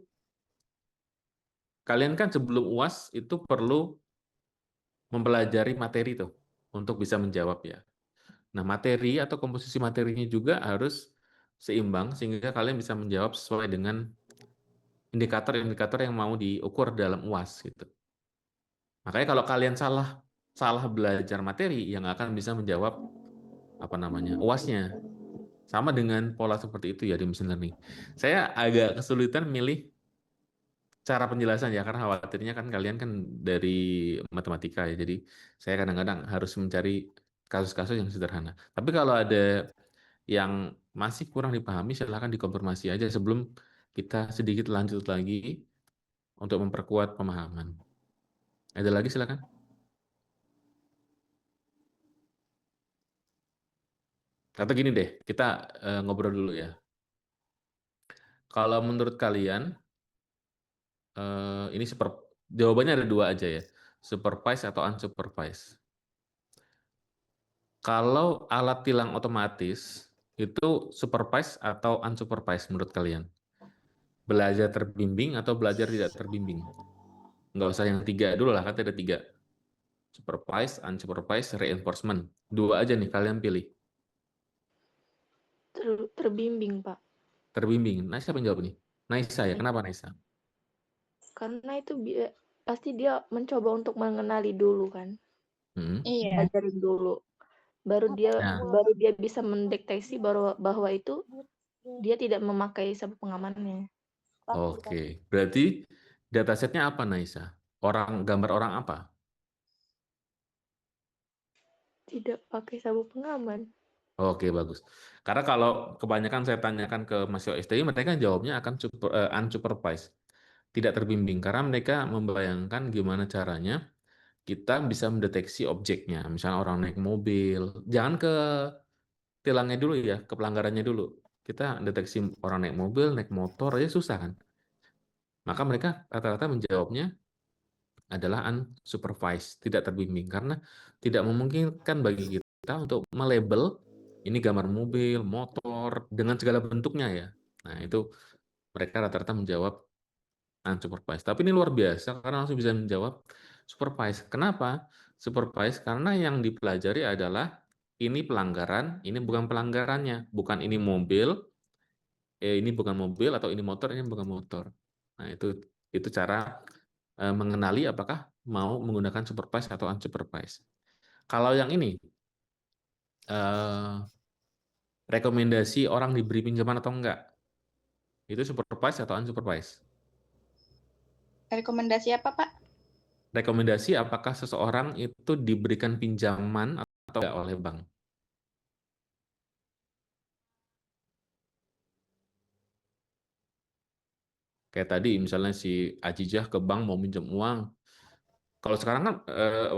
kalian kan sebelum UAS itu perlu mempelajari materi tuh, untuk bisa menjawab ya. Nah, materi atau komposisi materinya juga harus seimbang, sehingga kalian bisa menjawab sesuai dengan indikator-indikator yang mau diukur dalam UAS gitu. Makanya kalau kalian salah belajar materi, yang akan bisa menjawab UAS-nya. Sama dengan pola seperti itu ya di machine learning. Saya agak kesulitan milih cara penjelasan ya, karena khawatirnya kan kalian kan dari matematika ya, jadi saya kadang-kadang harus mencari kasus-kasus yang sederhana. Tapi kalau ada yang masih kurang dipahami, silahkan dikonfirmasi aja sebelum kita sedikit lanjut lagi untuk memperkuat pemahaman. Ada lagi silakan. Atau gini deh, kita ngobrol dulu ya. Kalau menurut kalian, ini jawabannya ada dua aja ya, supervised atau unsupervised. Kalau alat tilang otomatis itu supervised atau unsupervised menurut kalian? Belajar terbimbing atau belajar tidak terbimbing? Nggak usah yang 3 dulu lah, kan ada 3. Supervised, unsupervised, reinforcement. 2 aja nih, kalian pilih. Terbimbing, Pak. Terbimbing. Nah, siapa yang jawab nih? Naisa ya, kenapa Naisa? Karena itu pasti dia mencoba untuk mengenali dulu kan. Iya. Ajarin dulu. Baru dia bisa mendeteksi bahwa itu dia tidak memakai sabuk pengamannya. Oke, berarti datasetnya apa Naisa? Gambar orang apa? Tidak pakai sabuk pengaman. Oke, bagus. Karena kalau kebanyakan saya tanyakan ke mahasiswa STI, mereka jawabnya akan unsupervised, tidak terbimbing, karena mereka membayangkan gimana caranya kita bisa mendeteksi objeknya. Misalnya orang naik mobil, jangan ke tilangnya dulu ya, ke pelanggarannya dulu. Kita deteksi orang naik mobil, naik motor, aja susah kan. Maka mereka rata-rata menjawabnya adalah unsupervised, tidak terbimbing, karena tidak memungkinkan bagi kita untuk melabel ini gambar mobil, motor, dengan segala bentuknya ya. Nah, itu mereka rata-rata menjawab unsupervised. Tapi ini luar biasa karena langsung bisa menjawab supervised. Kenapa? Supervised karena yang dipelajari adalah ini pelanggaran, ini bukan pelanggarannya, bukan ini mobil, ini bukan mobil, atau ini motor, ini bukan motor. Nah, itu cara mengenali apakah mau menggunakan supervised atau unsupervised. Kalau yang ini, rekomendasi orang diberi pinjaman atau enggak, itu supervised atau unsupervised? Rekomendasi apa, Pak? Rekomendasi apakah seseorang itu diberikan pinjaman atau enggak oleh bank. Kayak tadi misalnya si Ajijah ke bank mau minjem uang. Kalau sekarang kan,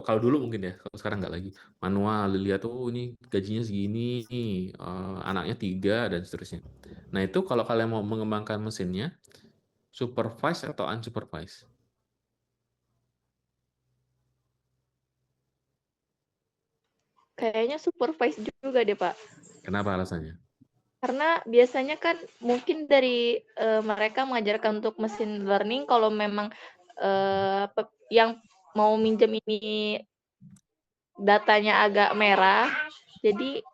kalau dulu mungkin ya, kalau sekarang nggak lagi. Manual, lihat tuh ini gajinya segini, anaknya 3, dan seterusnya. Nah itu kalau kalian mau mengembangkan mesinnya, supervised atau unsupervised? Kayaknya supervise juga deh, Pak. Kenapa alasannya? Karena biasanya kan mungkin dari mereka mengajarkan untuk mesin learning kalau memang yang mau minjem ini datanya agak merah, jadi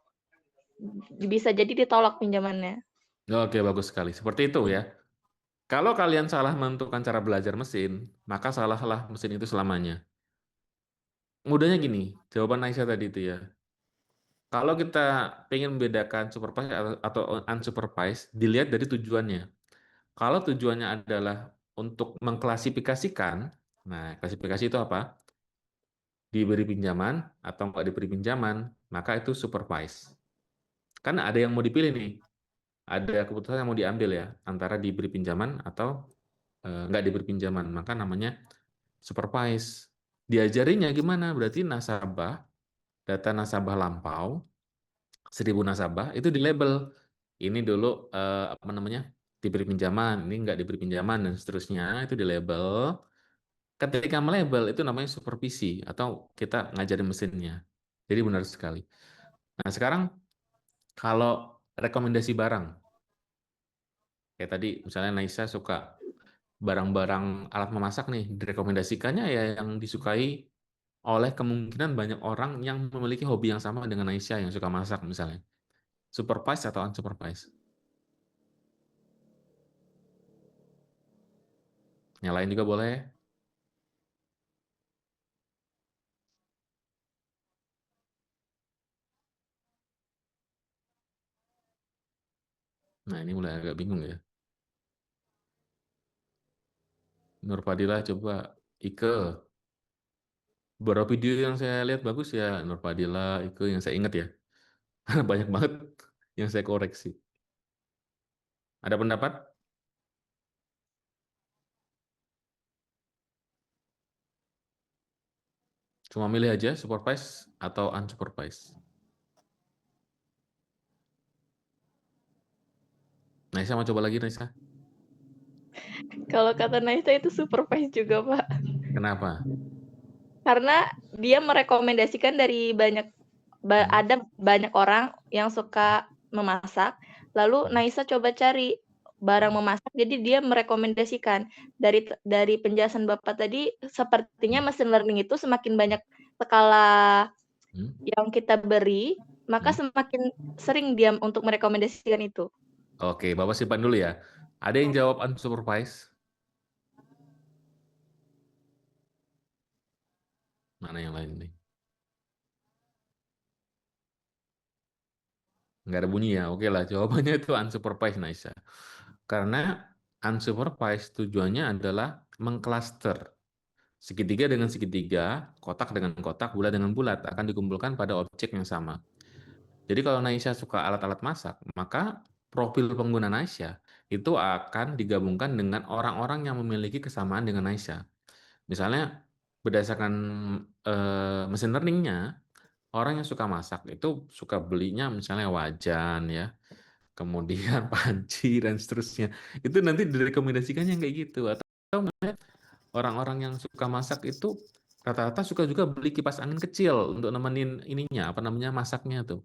bisa jadi ditolak pinjamannya. Oke, bagus sekali. Seperti itu ya. Kalau kalian salah menentukan cara belajar mesin, maka salahlah mesin itu selamanya. Mudahnya gini, jawaban Aisyah tadi itu ya. Kalau kita pengen membedakan supervised atau unsupervised, dilihat dari tujuannya. Kalau tujuannya adalah untuk mengklasifikasikan, nah klasifikasi itu apa? Diberi pinjaman atau nggak diberi pinjaman, maka itu supervise. Kan ada yang mau dipilih nih, ada keputusan yang mau diambil ya, antara diberi pinjaman atau nggak diberi pinjaman, maka namanya supervise. Diajarinya gimana? Berarti nasabah, data nasabah lampau, 1000 nasabah, itu di label. Ini dulu, apa namanya, diberi pinjaman, ini nggak diberi pinjaman, dan seterusnya, itu di label. Ketika melabel itu namanya supervisi atau kita ngajarin mesinnya. Jadi benar sekali. Nah, sekarang kalau rekomendasi barang, kayak tadi misalnya Naisa suka barang-barang alat memasak nih, direkomendasikannya ya yang disukai oleh kemungkinan banyak orang yang memiliki hobi yang sama dengan Naisa yang suka masak misalnya. Supervise atau unsupervised? Nyalain juga boleh. Nah, ini mulai agak bingung ya. Nur Fadila coba. Ike. Beberapa video yang saya lihat bagus ya. Nur Fadila, Ike yang saya ingat ya. Banyak banget yang saya koreksi. Ada pendapat? Cuma milih aja supervise atau unsupervised. Naisa mau coba lagi, Naisa? Kalau kata Naisa itu supervise juga, Pak. Kenapa? Karena dia merekomendasikan dari ada banyak orang yang suka memasak, lalu Naisa coba cari barang memasak, jadi dia merekomendasikan. Dari penjelasan Bapak tadi, sepertinya machine learning itu semakin banyak skala yang kita beri, maka semakin sering dia untuk merekomendasikan itu. Oke, Bapak simpan dulu ya. Ada yang jawab unsupervised? Mana yang lain nih? Nggak ada bunyi ya? Oke lah, jawabannya itu unsupervised, Naisa. Karena unsupervised tujuannya adalah mengcluster. Segitiga dengan segitiga, kotak dengan kotak, bulat dengan bulat akan dikumpulkan pada objek yang sama. Jadi kalau Naisha suka alat-alat masak, maka profil pengguna Naisha itu akan digabungkan dengan orang-orang yang memiliki kesamaan dengan Naisha. Misalnya berdasarkan mesin learning-nya, orang yang suka masak itu suka belinya misalnya wajan ya, kemudian panci dan seterusnya. Itu nanti direkomendasikannya kayak gitu. Atau orang-orang yang suka masak itu rata-rata suka juga beli kipas angin kecil untuk nemenin ininya, apa namanya, masaknya tuh.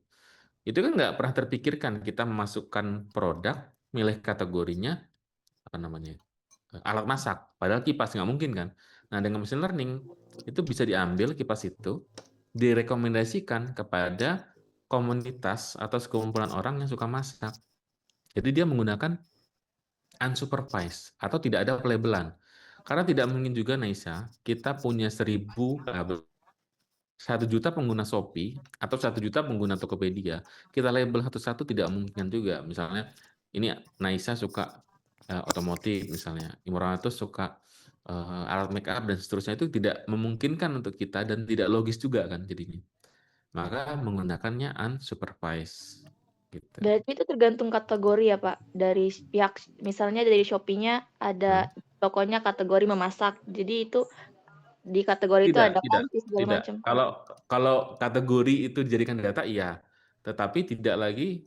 Itu kan nggak pernah terpikirkan kita memasukkan produk, milih kategorinya, apa namanya, alat masak. Padahal kipas nggak mungkin kan. Nah, dengan machine learning, itu bisa diambil kipas itu, direkomendasikan kepada komunitas atau sekumpulan orang yang suka masak. Jadi dia menggunakan unsupervised atau tidak ada pelabelan. Karena tidak mungkin juga, Naisa, kita punya 1 juta pengguna Shopee atau 1 juta pengguna Tokopedia, kita label satu-satu tidak mungkin juga. Misalnya, ini Naisa suka otomotif misalnya, Imratus suka alat make up dan seterusnya, itu tidak memungkinkan untuk kita dan tidak logis juga kan jadinya. Maka menggunakannya unsupervised. Gitu. Berarti itu tergantung kategori ya, Pak? Dari pihak, misalnya dari Shopee-nya ada tokonya kategori memasak, jadi itu di kategori itu ada panci segala Tidak. macam. Kalau kategori itu dijadikan data, iya. Tetapi tidak lagi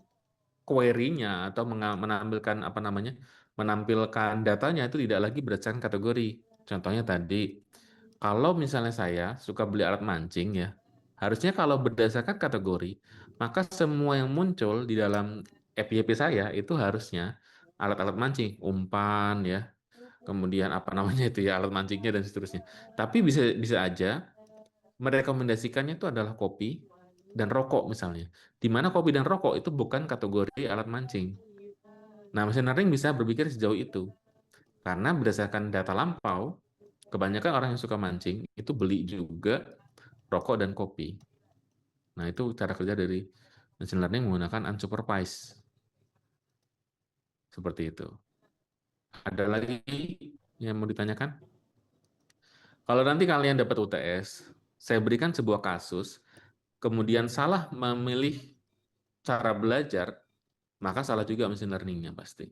query-nya atau menampilkan datanya itu tidak lagi berdasarkan kategori. Contohnya tadi, kalau misalnya saya suka beli alat mancing ya, harusnya kalau berdasarkan kategori, maka semua yang muncul di dalam FYP saya itu harusnya alat-alat mancing, umpan ya, kemudian apa namanya itu ya, alat mancingnya dan seterusnya. Tapi bisa aja merekomendasikannya itu adalah kopi dan rokok misalnya. Di mana kopi dan rokok itu bukan kategori alat mancing. Nah, machine learning bisa berpikir sejauh itu. Karena berdasarkan data lampau, kebanyakan orang yang suka mancing itu beli juga rokok dan kopi. Nah, itu cara kerja dari machine learning menggunakan unsupervised. Seperti itu. Ada lagi yang mau ditanyakan? Kalau nanti kalian dapat UTS, saya berikan sebuah kasus, kemudian salah memilih cara belajar, maka salah juga machine learning-nya pasti.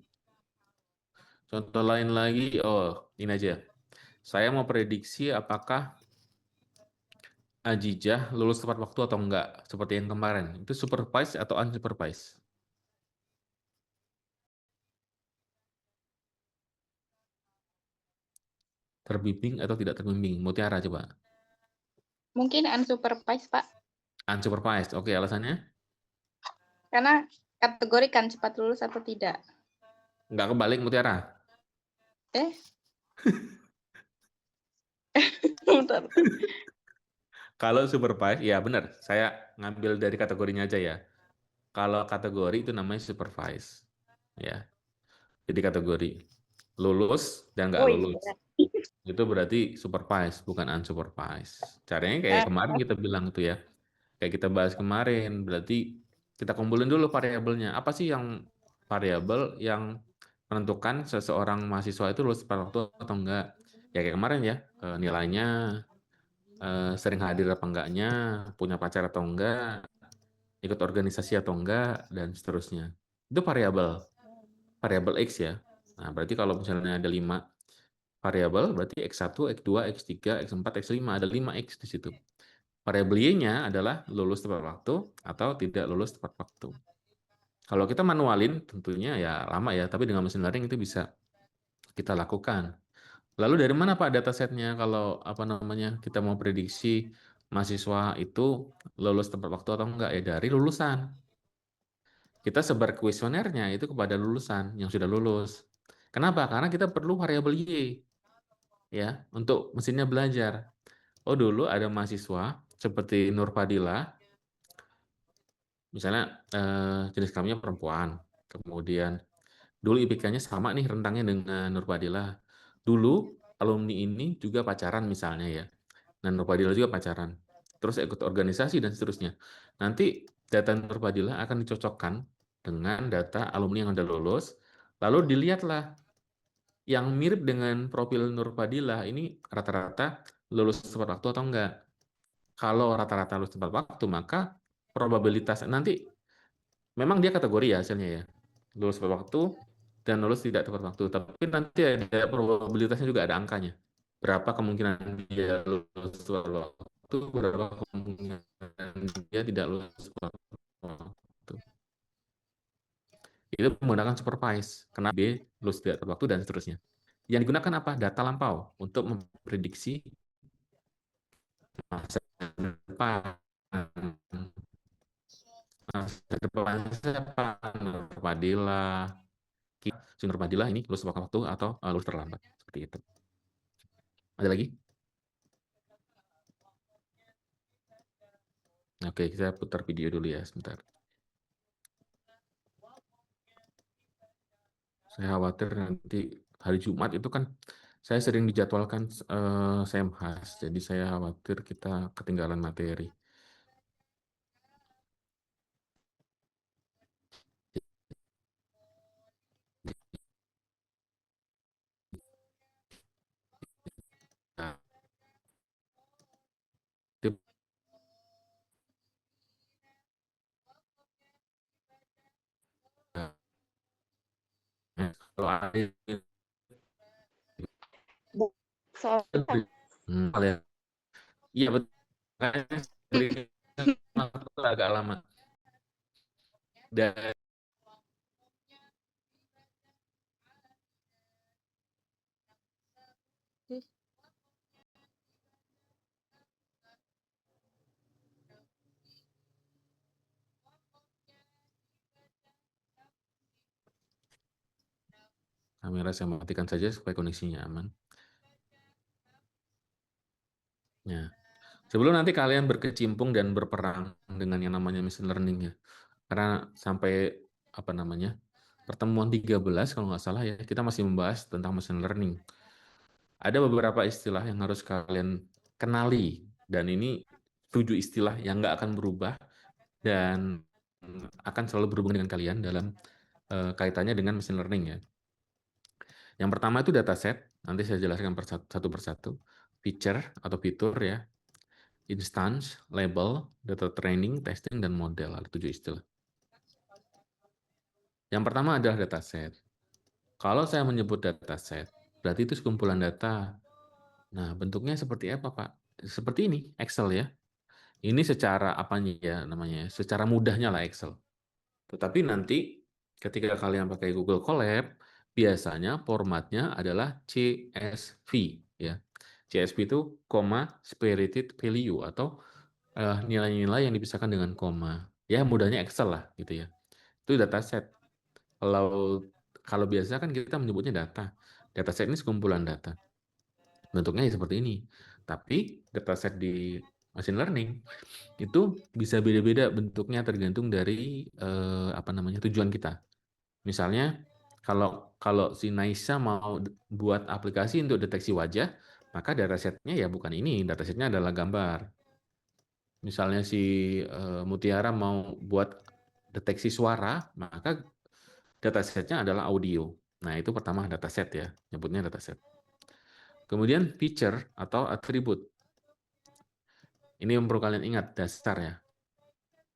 Contoh lain lagi, ini aja. Saya mau prediksi apakah Ajijah lulus tepat waktu atau enggak, seperti yang kemarin. Itu supervised atau unsupervised? Terbimbing atau tidak terbimbing? Mutiara coba. Mungkin unsupervised, Pak. Unsupervised, oke, alasannya? Karena kategori kan cepat lulus atau tidak. Enggak kebalik, Mutiara? Bentar. Kalau supervised, ya benar. Saya ngambil dari kategorinya aja ya. Kalau kategori itu namanya supervised. Ya. Jadi kategori lulus dan nggak lulus. Itu berarti supervised, bukan unsupervised. Caranya kayak kemarin kita bilang itu ya. Kayak kita bahas kemarin, berarti kita kumpulin dulu variabelnya. Apa sih yang variabel yang menentukan seseorang mahasiswa itu lulus tepat waktu atau enggak? Ya kayak kemarin ya, nilainya, sering hadir apa enggaknya, punya pacar atau enggak, ikut organisasi atau enggak, dan seterusnya. Itu variabel X ya. Nah, berarti kalau misalnya ada 5 variabel, berarti X1, X2, X3, X4, X5, ada 5X di situ. Variabel Y-nya adalah lulus tepat waktu atau tidak lulus tepat waktu. Kalau kita manualin, tentunya ya lama ya, tapi dengan machine learning itu bisa kita lakukan. Lalu dari mana Pak datasetnya kalau kita mau prediksi mahasiswa itu lulus tepat waktu atau enggak? Ya dari lulusan. Kita sebar kuesionernya itu kepada lulusan yang sudah lulus. Kenapa? Karena kita perlu variabel Y ya untuk mesinnya belajar. Oh, dulu ada mahasiswa seperti Nur Fadila, misalnya jenis kelaminnya perempuan. Kemudian dulu IPK-nya sama nih rentangnya dengan Nur Fadila. Dulu alumni ini juga pacaran misalnya ya. Nah, Nur Fadila juga pacaran. Terus ikut organisasi dan seterusnya. Nanti data Nur Fadila akan dicocokkan dengan data alumni yang sudah lulus. Lalu dilihatlah yang mirip dengan profil Nur Fadila ini rata-rata lulus tepat waktu atau enggak. Kalau rata-rata lulus tepat waktu, maka probabilitas nanti memang dia kategori ya hasilnya ya. Lulus tepat waktu dan lulus tidak tepat waktu. Tapi nanti ada probabilitasnya juga ada angkanya. Berapa kemungkinan dia lulus tepat waktu, berapa kemungkinan dia tidak lulus tepat waktu. Itu menggunakan supervise. Kenapa B lulus tidak tepat waktu dan seterusnya. Yang digunakan apa? Data lampau untuk memprediksi masa depan. Masa depan siapa? Nur Fadila. Si Nur Fadila ini lulus tepat waktu atau lulus terlambat. Seperti itu. Ada lagi? Oke, kita putar video dulu ya sebentar. Saya khawatir nanti hari Jumat itu kan saya sering dijadwalkan SEMHAS, jadi saya khawatir kita ketinggalan materi. Nah, kalau ada Soalnya ya. Iya betul. Agak lama. Dan kamera saya matikan saja supaya koneksinya aman. Ya. Sebelum nanti kalian berkecimpung dan berperang dengan yang namanya machine learning ya. Karena sampai pertemuan 13 kalau nggak salah ya, kita masih membahas tentang machine learning. Ada beberapa istilah yang harus kalian kenali dan ini 7 istilah yang nggak akan berubah dan akan selalu berhubungan dengan kalian dalam kaitannya dengan machine learning ya. Yang pertama itu dataset, nanti saya jelaskan satu persatu. Feature atau fitur ya, instance, label, data training, testing, dan model. Ada 7 istilah. Yang pertama adalah dataset. Kalau saya menyebut dataset, berarti itu sekumpulan data. Nah, bentuknya seperti apa, Pak? Seperti ini, Excel ya. Ini secara apanya ya namanya? Secara mudahnya lah Excel. Tetapi nanti ketika kalian pakai Google Colab, biasanya formatnya adalah CSV ya. CSV itu spirited value atau nilai-nilai yang dipisahkan dengan koma. Ya mudahnya Excel lah gitu ya. Itu dataset. Kalau biasa kan kita menyebutnya data. Dataset ini sekumpulan data. Bentuknya ya seperti ini. Tapi dataset di machine learning itu bisa beda-beda bentuknya tergantung dari tujuan kita. Misalnya kalau si Naisa mau buat aplikasi untuk deteksi wajah, maka datasetnya ya bukan ini, datasetnya adalah gambar. Misalnya si Mutiara mau buat deteksi suara, maka datasetnya adalah audio. Nah, itu pertama dataset ya, nyebutnya dataset. Kemudian feature atau atribut. Ini yang perlu kalian ingat dasar ya.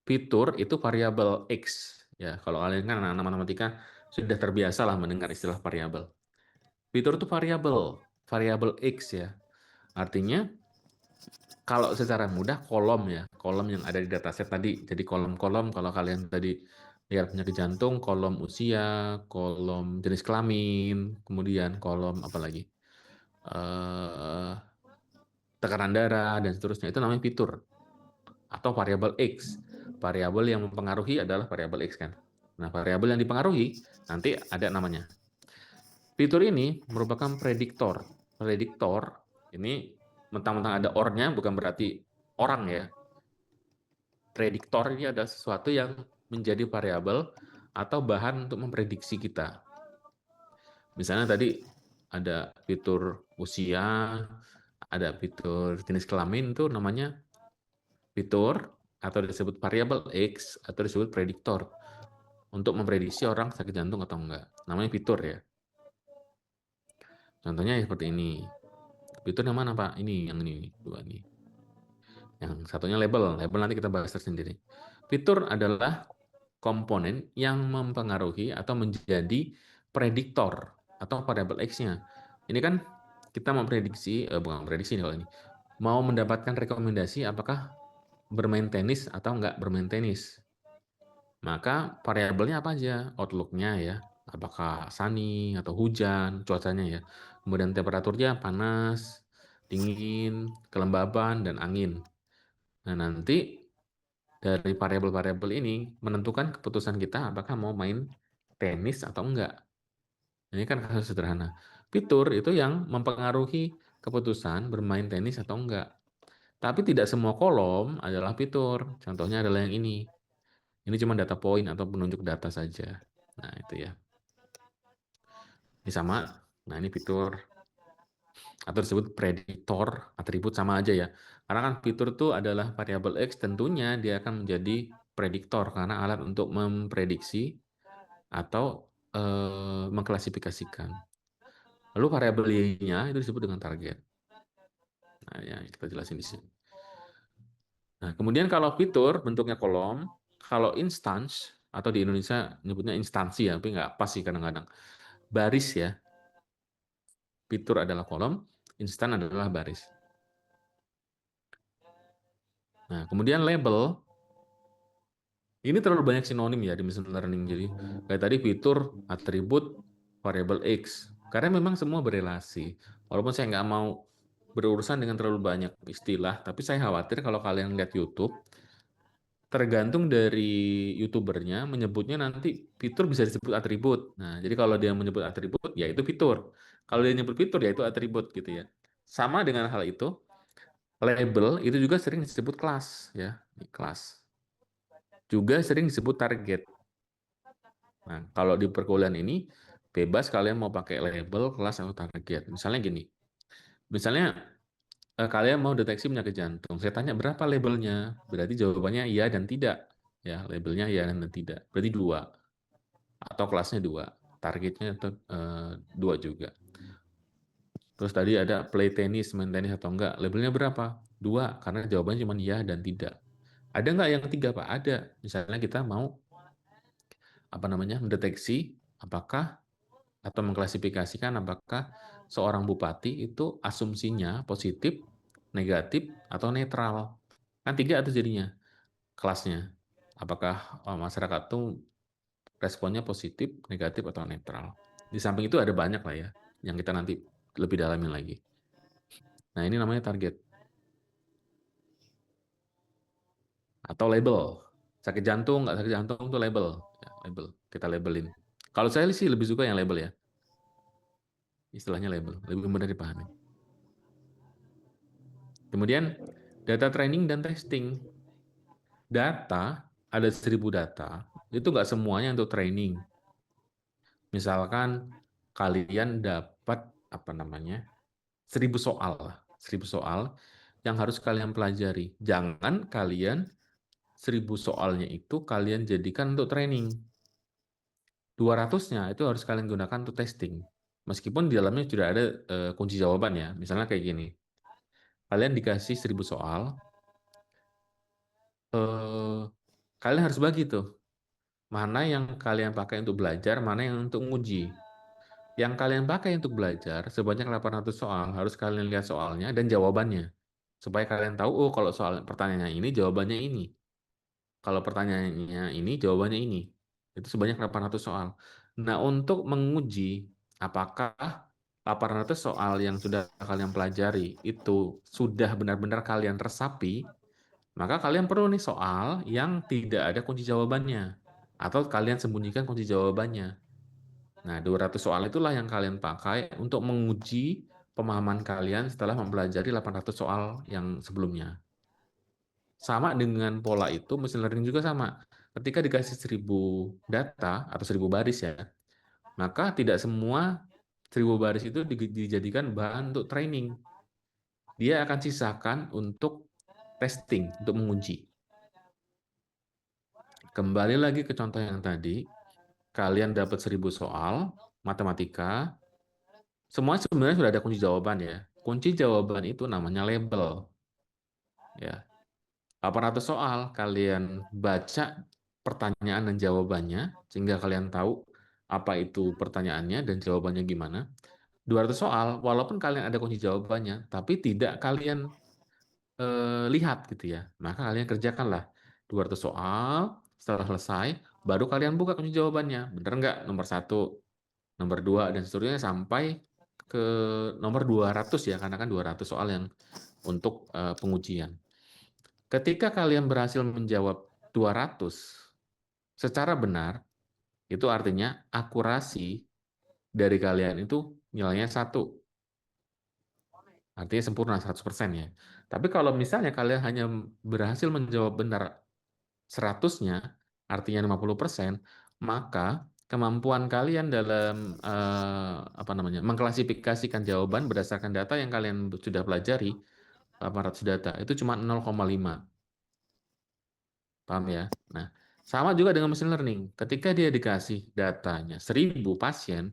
Fitur itu variabel X. Ya, kalau kalian kan anak-anak matematika sudah terbiasa lah mendengar istilah variabel. Fitur itu variabel X ya. Artinya kalau secara mudah kolom ya, kolom yang ada di dataset tadi. Jadi kolom-kolom kalau kalian tadi lihat penyakit jantung, kolom usia, kolom jenis kelamin, kemudian kolom apa lagi? Tekanan darah dan seterusnya, itu namanya fitur atau variabel X. Variabel yang mempengaruhi adalah variabel X kan. Nah, variabel yang dipengaruhi nanti ada namanya. Fitur ini merupakan prediktor. Prediktor ini mentang-mentang ada or-nya bukan berarti orang ya. Prediktor ini adalah sesuatu yang menjadi variabel atau bahan untuk memprediksi kita. Misalnya tadi ada fitur usia, ada fitur jenis kelamin, itu namanya fitur atau disebut variabel X atau disebut prediktor untuk memprediksi orang sakit jantung atau enggak. Namanya fitur ya. Contohnya seperti ini. Fitur yang mana Pak? Ini, yang ini, dua ini. Yang satunya label. Label nanti kita bahas tersendiri. Fitur adalah komponen yang mempengaruhi atau menjadi prediktor atau variabel X-nya. Ini kan kita mau prediksi, bukan prediksi kalau ini, mau mendapatkan rekomendasi apakah bermain tenis atau enggak bermain tenis. Maka variabelnya apa aja? Outlook-nya ya, apakah sunny atau hujan, cuacanya ya. Kemudian temperaturnya panas, dingin, kelembaban, dan angin. Nah, nanti dari variabel-variabel ini menentukan keputusan kita apakah mau main tenis atau enggak. Ini kan kasus sederhana. Fitur itu yang mempengaruhi keputusan bermain tenis atau enggak. Tapi tidak semua kolom adalah fitur. Contohnya adalah yang ini. Ini cuma data point atau penunjuk data saja. Nah, itu ya. Ini sama. Nah, ini fitur atau disebut prediktor, atribut sama aja ya. Karena kan fitur itu adalah variabel X, tentunya dia akan menjadi prediktor karena alat untuk memprediksi atau mengklasifikasikan. Lalu variabel Y-nya itu disebut dengan target. Nah, ya kita jelasin di sini. Nah, kemudian kalau fitur bentuknya kolom, kalau instance atau di Indonesia nyebutnya instansi ya, tapi nggak pas sih kadang-kadang. Baris ya. Fitur adalah kolom, instan adalah baris. Nah, kemudian label. Ini terlalu banyak sinonim ya di machine learning. Jadi kayak tadi fitur, atribut, variable X. Karena memang semua berelasi. Walaupun saya nggak mau berurusan dengan terlalu banyak istilah, tapi saya khawatir kalau kalian lihat YouTube, tergantung dari YouTubernya menyebutnya nanti fitur bisa disebut atribut. Nah, jadi kalau dia menyebut atribut, ya itu fitur. Kalau dia menyebut fitur, ya itu atribut gitu ya. Sama dengan hal itu, label itu juga sering disebut kelas ya, kelas. Juga sering disebut target. Nah, kalau di perkuliahan ini bebas kalian mau pakai label, kelas atau target. Misalnya gini. Misalnya kalian mau deteksi penyakit jantung. Saya tanya berapa labelnya, berarti jawabannya iya dan tidak. Ya, labelnya iya dan tidak. Berarti 2. Atau kelasnya 2. Targetnya itu 2 juga. Terus tadi ada play tenis, main tenis atau enggak. Labelnya berapa? 2, karena jawabannya cuma iya dan tidak. Ada nggak yang 3, Pak? Ada. Misalnya kita mau mendeteksi apakah atau mengklasifikasikan apakah seorang bupati itu asumsinya positif, negatif, atau netral. Kan 3 itu jadinya kelasnya. Apakah masyarakat itu responnya positif, negatif, atau netral. Di samping itu ada banyak lah ya, yang kita nanti lebih dalamin lagi. Nah, ini namanya target. Atau label. Sakit jantung, nggak sakit jantung itu label. Ya, label. Kita labelin. Kalau saya sih lebih suka yang label ya. Istilahnya label. Lebih mudah dipahami. Kemudian, data training dan testing. Data, ada 1000 data. Itu nggak semuanya untuk training. Misalkan kalian dapat 1000 soal, 1000 soal yang harus kalian pelajari. Jangan kalian 1000 soalnya itu kalian jadikan untuk training. 200-nya itu harus kalian gunakan untuk testing. Meskipun di dalamnya sudah ada kunci jawaban ya. Misalnya kayak gini. Kalian dikasih 1000 soal, kalian harus bagi tuh. Mana yang kalian pakai untuk belajar, mana yang untuk uji. Yang kalian pakai untuk belajar sebanyak 800 soal, harus kalian lihat soalnya dan jawabannya. Supaya kalian tahu, oh kalau soal pertanyaannya ini, jawabannya ini. Kalau pertanyaannya ini, jawabannya ini. Itu sebanyak 800 soal. Nah, untuk menguji apakah 800 soal yang sudah kalian pelajari itu sudah benar-benar kalian resapi, maka kalian perlu nih soal yang tidak ada kunci jawabannya. Atau kalian sembunyikan kunci jawabannya. Nah, 200 soal itulah yang kalian pakai untuk menguji pemahaman kalian setelah mempelajari 800 soal yang sebelumnya. Sama dengan pola itu, mesin learning juga sama. Ketika dikasih 1000 data atau 1000 baris ya, maka tidak semua 1000 baris itu dijadikan bahan untuk training. Dia akan sisakan untuk testing, untuk menguji. Kembali lagi ke contoh yang tadi, kalian dapat 1000 soal, matematika, semua sebenarnya sudah ada kunci jawaban ya. Kunci jawaban itu namanya label. Ya. 800 soal, kalian baca pertanyaan dan jawabannya, sehingga kalian tahu apa itu pertanyaannya dan jawabannya gimana. 200 soal, walaupun kalian ada kunci jawabannya, tapi tidak kalian lihat gitu ya. Maka kalian kerjakanlah 200 soal, setelah selesai, baru kalian buka kunci jawabannya. Benar nggak? Nomor 1, nomor 2, dan seterusnya sampai ke nomor 200 ya, karena kan 200 soal yang untuk pengujian. Ketika kalian berhasil menjawab 200 secara benar, itu artinya akurasi dari kalian itu nilainya 1. Artinya sempurna 100% ya. Tapi kalau misalnya kalian hanya berhasil menjawab benar 100-nya, artinya 50%, maka kemampuan kalian dalam mengklasifikasikan jawaban berdasarkan data yang kalian sudah pelajari, 800 data, itu cuma 0,5. Paham ya? Nah, sama juga dengan machine learning. Ketika dia dikasih datanya 1000 pasien,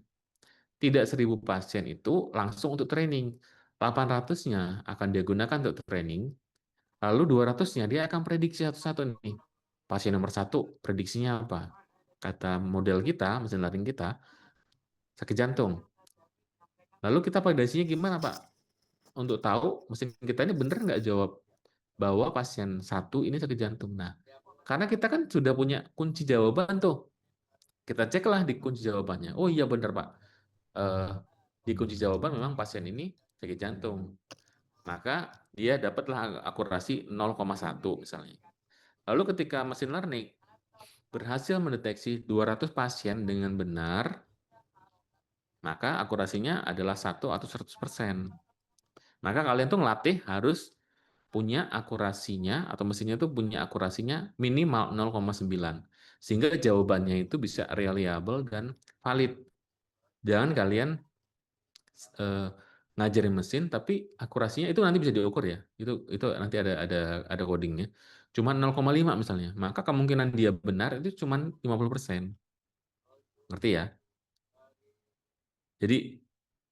tidak 1000 pasien itu langsung untuk training. 800-nya akan dia gunakan untuk training, lalu 200-nya dia akan prediksi satu-satu nih. Pasien nomor 1 prediksinya apa? Kata model kita, mesin learning kita, sakit jantung. Lalu kita prediksinya gimana, Pak? Untuk tahu mesin kita ini benar nggak jawab bahwa pasien 1 ini sakit jantung. Nah, karena kita kan sudah punya kunci jawaban tuh. Kita ceklah di kunci jawabannya. Oh iya benar Pak. Di kunci jawaban memang pasien ini sakit jantung. Maka dia dapatlah akurasi 0,1 misalnya. Lalu ketika mesin learning berhasil mendeteksi 200 pasien dengan benar, maka akurasinya adalah 1 atau 100%. Maka kalian tuh ngelatih harus punya akurasinya atau mesinnya tuh punya akurasinya minimal 0,9 sehingga jawabannya itu bisa reliable dan valid. Jangan kalian ngajarin mesin, tapi akurasinya itu nanti bisa diukur ya. Itu nanti ada codingnya. Cuma 0,5 misalnya. Maka kemungkinan dia benar itu cuma 50%. Ngerti ya? Jadi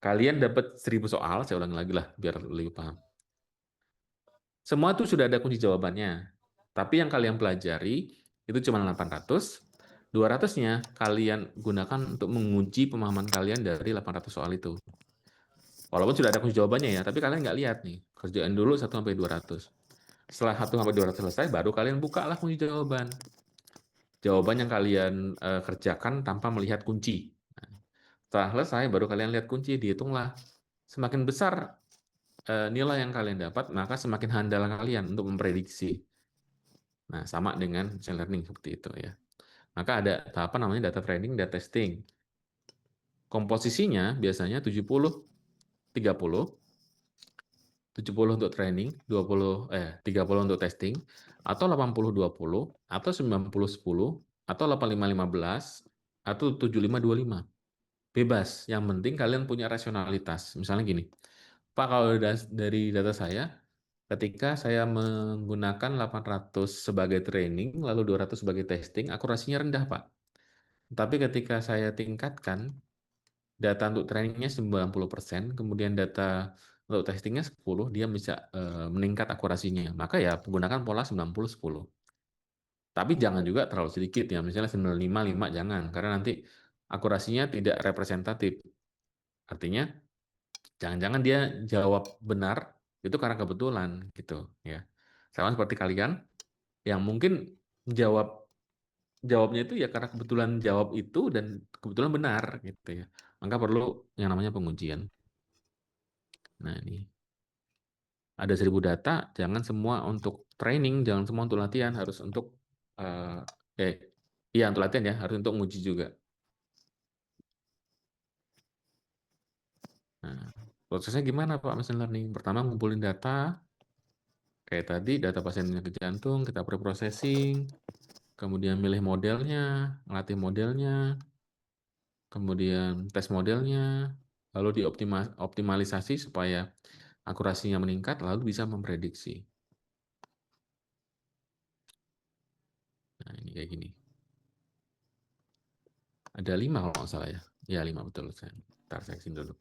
kalian dapat 1000 soal, saya ulang lagi lah biar lebih paham. Semua itu sudah ada kunci jawabannya. Tapi yang kalian pelajari itu cuma 800. 200-nya kalian gunakan untuk menguji pemahaman kalian dari 800 soal itu. Walaupun sudah ada kunci jawabannya ya, tapi kalian nggak lihat nih. Kerjain dulu 1-200. Setelah 1-200 selesai, baru kalian buka lah kunci jawaban. Jawaban yang kalian kerjakan tanpa melihat kunci. Setelah selesai, baru kalian lihat kunci, dihitunglah. Semakin besar nilai yang kalian dapat, maka semakin handal kalian untuk memprediksi. Nah, sama dengan machine learning seperti itu ya. Maka ada tahapan namanya data training, data testing. Komposisinya biasanya 70-30. 70 untuk training, 30 untuk testing, atau 80-20, atau 90-10, atau 85-15, atau 75-25. Bebas, yang penting kalian punya rasionalitas. Misalnya gini, Pak, kalau dari data saya, ketika saya menggunakan 800 sebagai training, lalu 200 sebagai testing, akurasinya rendah, Pak. Tapi ketika saya tingkatkan, data untuk trainingnya 90%, kemudian data untuk testingnya 10, dia bisa meningkat akurasinya. Maka ya gunakan pola 90-10. Tapi jangan juga terlalu sedikit ya, misalnya 95-5 jangan, karena nanti akurasinya tidak representatif. Artinya jangan-jangan dia jawab benar itu karena kebetulan gitu ya. Sama seperti kalian yang mungkin jawabnya itu ya karena kebetulan jawab itu dan kebetulan benar gitu ya. Maka perlu yang namanya pengujian. Nah, ini ada 1000 data, jangan semua untuk training, jangan semua untuk latihan, harus untuk iya untuk latihan ya, harus untuk menguji juga. Nah, prosesnya gimana Pak machine learning? Pertama ngumpulin data, kayak tadi data pasien penyakit jantung, kita pre-processing, kemudian milih modelnya, ngelatih modelnya, kemudian tes modelnya, lalu dioptimalisasi supaya akurasinya meningkat, lalu bisa memprediksi. Nah, ini kayak gini. Ada 5 kalau nggak salah ya. Ya 5 betul. Ntar saya kesini dulu.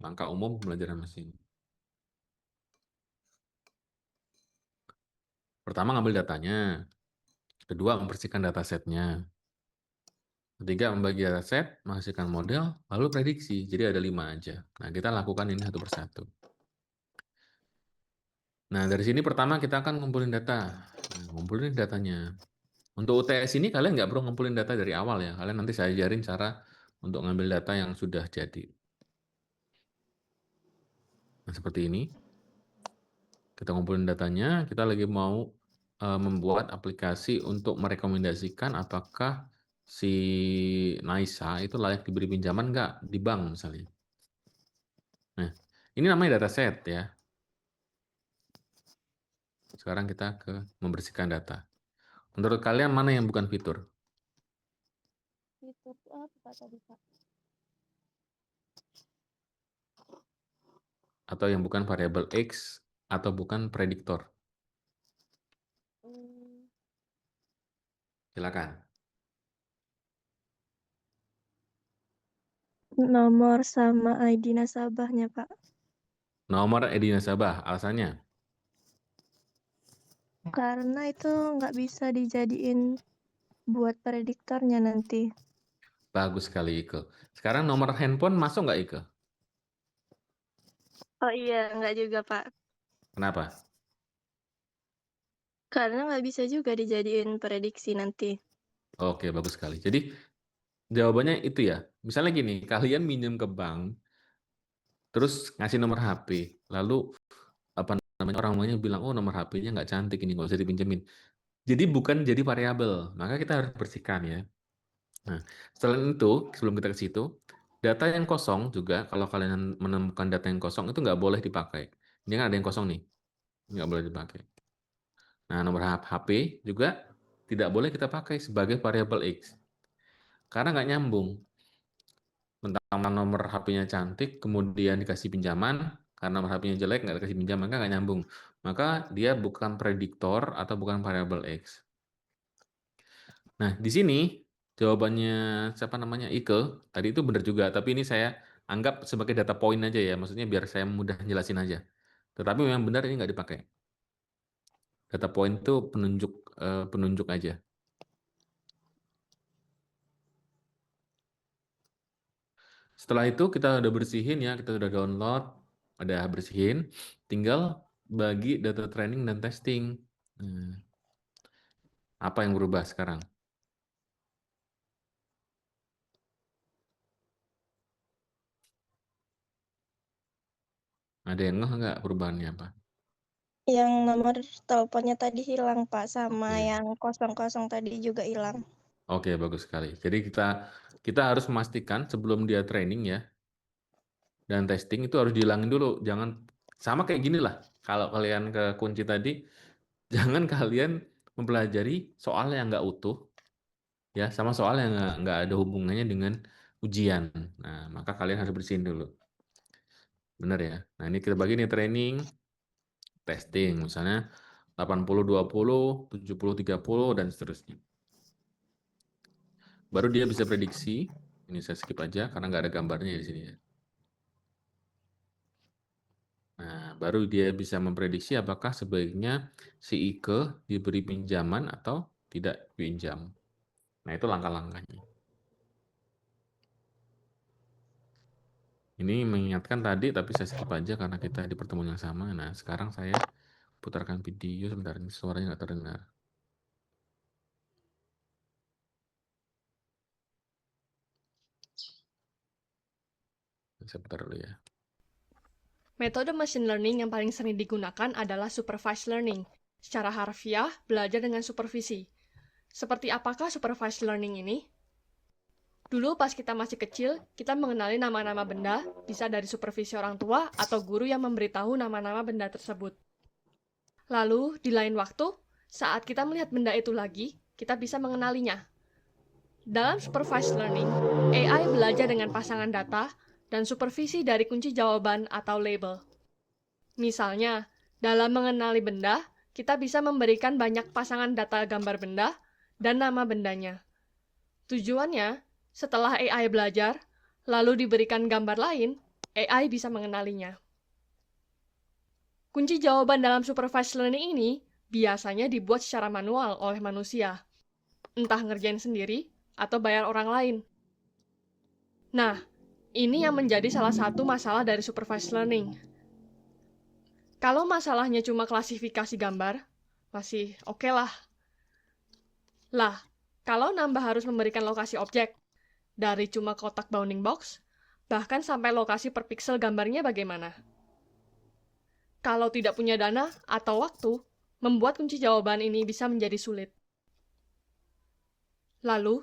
Langkah umum pembelajaran mesin. Pertama ngambil datanya. Kedua membersihkan datasetnya. Ketiga membagi dataset, menghasilkan model, lalu prediksi. Jadi ada 5 aja. Nah kita lakukan ini satu persatu. Nah dari sini pertama kita akan ngumpulin data. Nah, ngumpulin datanya. Untuk UTS ini kalian nggak perlu ngumpulin data dari awal ya. Kalian nanti saya ajarin cara untuk ngambil data yang sudah jadi. Nah seperti ini. Kita ngumpulin datanya, kita lagi mau membuat aplikasi untuk merekomendasikan apakah si Naisa itu layak diberi pinjaman nggak di bank misalnya. Nah, ini namanya dataset ya. Sekarang kita ke membersihkan data. Menurut kalian mana yang bukan fitur? Fitur apa tadi Pak? Atau yang bukan variabel X atau bukan prediktor? Silakan. Nomor sama ID nasabahnya, Pak. Nomor ID nasabah, alasannya? Karena itu nggak bisa dijadiin buat prediktornya nanti. Bagus sekali Ike. Sekarang nomor handphone masuk nggak Ike? Oh iya, nggak juga, Pak. Kenapa? Karena nggak bisa juga dijadiin prediksi nanti. Oke, bagus sekali. Jadi jawabannya itu ya. Misalnya gini, kalian minjem ke bank, terus ngasih nomor HP, lalu apa namanya orang tuanya bilang, oh nomor HP-nya nggak cantik ini, nggak usah dipinjemin. Jadi bukan jadi variabel, maka kita harus bersihkan ya. Nah, selain itu, sebelum kita ke situ, data yang kosong juga, kalau kalian menemukan data yang kosong itu nggak boleh dipakai. Ini kan ada yang kosong nih, nggak boleh dipakai. Nah, nomor HP juga tidak boleh kita pakai sebagai variabel X, karena nggak nyambung. sama nomor HP-nya cantik, kemudian dikasih pinjaman, karena nomor HP-nya jelek, nggak dikasih pinjaman, kan nggak nyambung. Maka dia bukan prediktor atau bukan variabel X. Nah, di sini jawabannya siapa namanya Ike tadi itu benar juga, tapi ini saya anggap sebagai data point aja ya, maksudnya biar saya mudah jelasin aja. Tetapi memang benar ini nggak dipakai. Data point itu penunjuk aja. Setelah itu kita udah bersihin ya, kita udah download, ada bersihin, tinggal bagi data training dan testing. Nah, apa yang berubah sekarang? Ada yang ngeh nggak perubahannya apa? Yang nomor teleponnya tadi hilang, Pak, sama Iya. yang 00 tadi juga hilang. Oke, bagus sekali. Jadi kita harus memastikan sebelum dia training ya, dan testing itu harus dihilangin dulu. Jangan sama kayak gini lah. Kalau kalian ke kunci tadi, jangan kalian mempelajari soal yang nggak utuh, ya, sama soal yang nggak ada hubungannya dengan ujian. Nah, maka kalian harus bersihin dulu. Benar ya? Nah, ini kita bagi nih training, testing. Misalnya 80-20, 70-30, dan seterusnya. Baru dia bisa prediksi. Ini saya skip aja karena nggak ada gambarnya di sini ya. Nah, baru dia bisa memprediksi apakah sebaiknya si Ike diberi pinjaman atau tidak pinjam. Nah, itu langkah-langkahnya. Ini mengingatkan tadi, tapi saya skip aja karena kita di pertemuan yang sama. Nah, sekarang saya putarkan video. Sebentar, ini suaranya nggak terdengar. Saya putar dulu ya. Metode machine learning yang paling sering digunakan adalah supervised learning. Secara harfiah, belajar dengan supervisi. Seperti apakah supervised learning ini? Dulu pas kita masih kecil, kita mengenali nama-nama benda, bisa dari supervisi orang tua atau guru yang memberitahu nama-nama benda tersebut. Lalu, di lain waktu, saat kita melihat benda itu lagi, kita bisa mengenalinya. Dalam supervised learning, AI belajar dengan pasangan data dan supervisi dari kunci jawaban atau label. Misalnya, dalam mengenali benda, kita bisa memberikan banyak pasangan data gambar benda dan nama bendanya. Tujuannya, setelah AI belajar, lalu diberikan gambar lain, AI bisa mengenalinya. Kunci jawaban dalam supervised learning ini biasanya dibuat secara manual oleh manusia, entah ngerjain sendiri atau bayar orang lain. Nah, ini yang menjadi salah satu masalah dari supervised learning. Kalau masalahnya cuma klasifikasi gambar, masih oke lah. Lah, kalau nambah harus memberikan lokasi objek, dari cuma kotak bounding box, bahkan sampai lokasi per pixel gambarnya bagaimana? Kalau tidak punya dana atau waktu, membuat kunci jawaban ini bisa menjadi sulit. Lalu,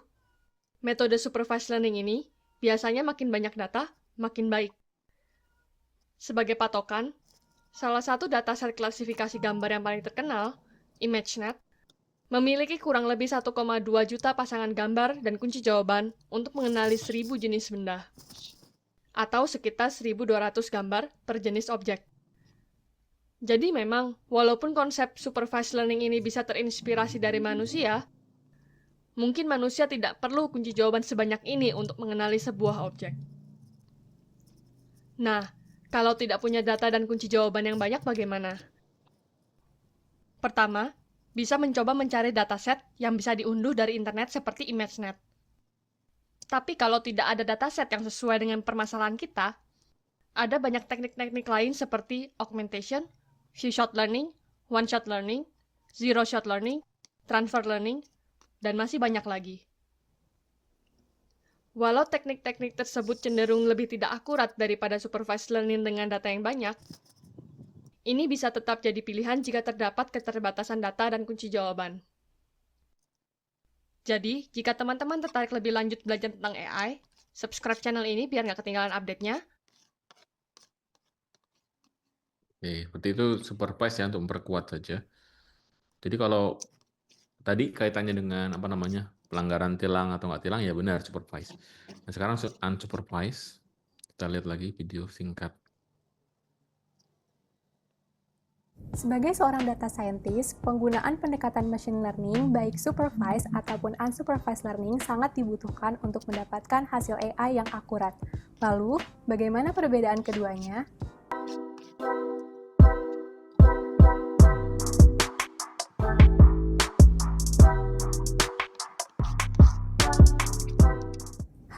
metode supervised learning ini biasanya makin banyak data, makin baik. Sebagai patokan, salah satu dataset klasifikasi gambar yang paling terkenal, ImageNet, memiliki kurang lebih 1,2 juta pasangan gambar dan kunci jawaban untuk mengenali 1000 jenis benda, atau sekitar 1200 gambar per jenis objek. Jadi memang, walaupun konsep supervised learning ini bisa terinspirasi dari manusia, mungkin manusia tidak perlu kunci jawaban sebanyak ini untuk mengenali sebuah objek. Nah, kalau tidak punya data dan kunci jawaban yang banyak bagaimana? Pertama, bisa mencoba mencari dataset yang bisa diunduh dari internet seperti ImageNet. Tapi kalau tidak ada dataset yang sesuai dengan permasalahan kita, ada banyak teknik-teknik lain seperti augmentation, few-shot learning, one-shot learning, zero-shot learning, transfer learning, dan masih banyak lagi. Walau teknik-teknik tersebut cenderung lebih tidak akurat daripada supervised learning dengan data yang banyak, ini bisa tetap jadi pilihan jika terdapat keterbatasan data dan kunci jawaban. Jadi, jika teman-teman tertarik lebih lanjut belajar tentang AI, subscribe channel ini biar nggak ketinggalan update-nya. Oke, seperti itu supervise ya untuk memperkuat saja. Jadi kalau tadi kaitannya dengan apa namanya pelanggaran tilang atau nggak tilang ya benar supervise. Nah sekarang unsupervised Kita lihat lagi video singkat. Sebagai seorang data scientist, penggunaan pendekatan machine learning baik supervised ataupun unsupervised learning sangat dibutuhkan untuk mendapatkan hasil AI yang akurat. Lalu, bagaimana perbedaan keduanya?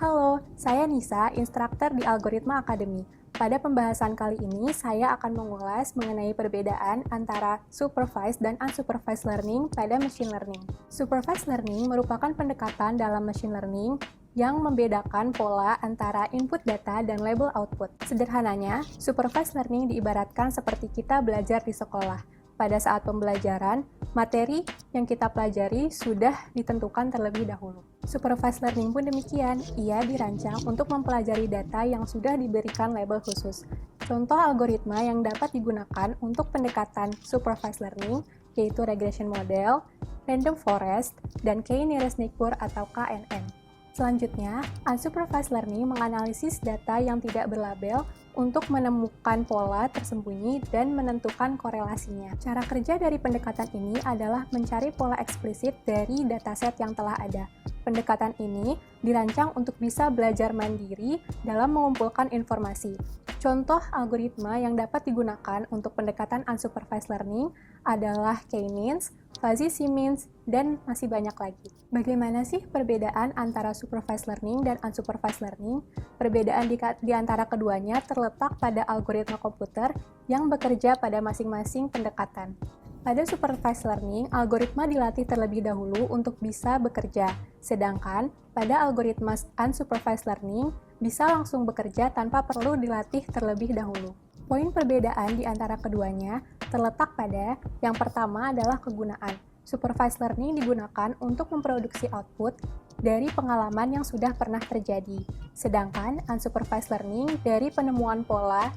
Halo, saya Nisa, instruktur di Algoritma Academy. Pada pembahasan kali ini, saya akan mengulas mengenai perbedaan antara supervised dan unsupervised learning pada machine learning. Supervised learning merupakan pendekatan dalam machine learning yang membedakan pola antara input data dan label output. Sederhananya, supervised learning diibaratkan seperti kita belajar di sekolah. Pada saat pembelajaran, materi yang kita pelajari sudah ditentukan terlebih dahulu. Supervised learning pun demikian, ia dirancang untuk mempelajari data yang sudah diberikan label khusus. Contoh algoritma yang dapat digunakan untuk pendekatan supervised learning yaitu regression model, random forest, dan k-nearest neighbor atau KNN. Selanjutnya, unsupervised learning menganalisis data yang tidak berlabel untuk menemukan pola tersembunyi dan menentukan korelasinya. Cara kerja dari pendekatan ini adalah mencari pola eksplisit dari dataset yang telah ada. Pendekatan ini dirancang untuk bisa belajar mandiri dalam mengumpulkan informasi. Contoh algoritma yang dapat digunakan untuk pendekatan unsupervised learning adalah k-means, fuzzy c-means, dan masih banyak lagi. Bagaimana sih perbedaan antara supervised learning dan unsupervised learning? Perbedaan di antara keduanya terletak pada algoritma komputer yang bekerja pada masing-masing pendekatan. Pada supervised learning, algoritma dilatih terlebih dahulu untuk bisa bekerja, sedangkan pada algoritma unsupervised learning bisa langsung bekerja tanpa perlu dilatih terlebih dahulu. Poin perbedaan di antara keduanya terletak pada yang pertama adalah kegunaan. Supervised learning digunakan untuk memproduksi output dari pengalaman yang sudah pernah terjadi, sedangkan unsupervised learning dari penemuan pola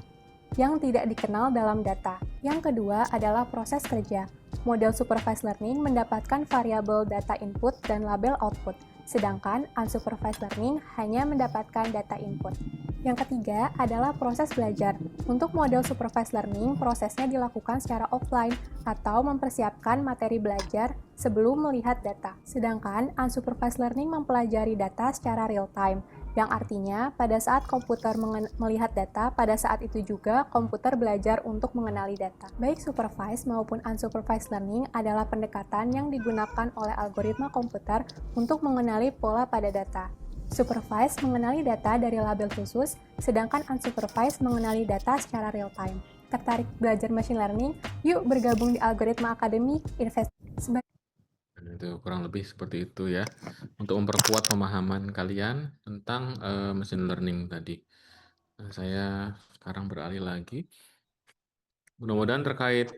yang tidak dikenal dalam data. Yang kedua adalah proses kerja. Model supervised learning mendapatkan variabel data input dan label output, sedangkan unsupervised learning hanya mendapatkan data input. Yang ketiga adalah proses belajar. Untuk model supervised learning, prosesnya dilakukan secara offline atau mempersiapkan materi belajar sebelum melihat data. Sedangkan unsupervised learning mempelajari data secara real time, yang artinya pada saat komputer melihat data, pada saat itu juga komputer belajar untuk mengenali data. Baik supervised maupun unsupervised learning adalah pendekatan yang digunakan oleh algoritma komputer untuk mengenali pola pada data. Supervised mengenali data dari label khusus, sedangkan unsupervised mengenali data secara real time. Tertarik belajar machine learning? Yuk bergabung di Algoritma Academy Invest. Itu kurang lebih seperti itu ya, untuk memperkuat pemahaman kalian tentang machine learning tadi. Nah, saya sekarang beralih lagi. Mudah-mudahan terkait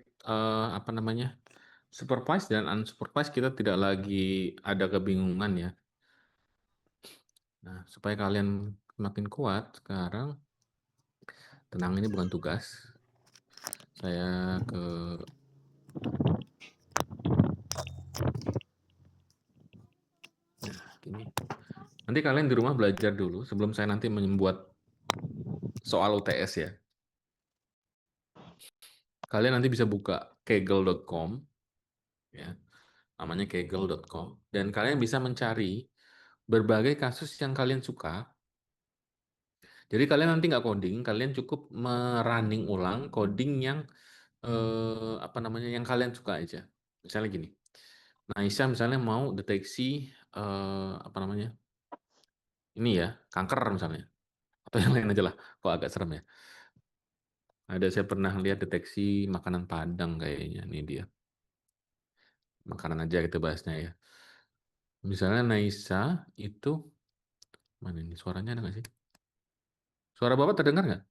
supervised dan unsupervised kita tidak lagi ada kebingungan ya. Nah, supaya kalian semakin kuat sekarang, tenang, ini bukan tugas. Saya ke gini. Nanti kalian di rumah belajar dulu sebelum saya nanti membuat soal UTS ya. Kalian nanti bisa buka kaggle.com ya. Namanya kaggle.com dan kalian bisa mencari berbagai kasus yang kalian suka. Jadi kalian nanti nggak coding, kalian cukup merunning ulang coding yang yang kalian suka aja. Misalnya gini. Naisa misalnya mau deteksi ini ya, kanker misalnya. Atau yang lain aja lah, kok agak serem ya. Saya pernah lihat deteksi makanan Padang kayaknya, ini dia. Makanan aja gitu bahasnya ya. Misalnya Naisa itu, mana ini suaranya ada nggak sih? Suara Bapak terdengar nggak?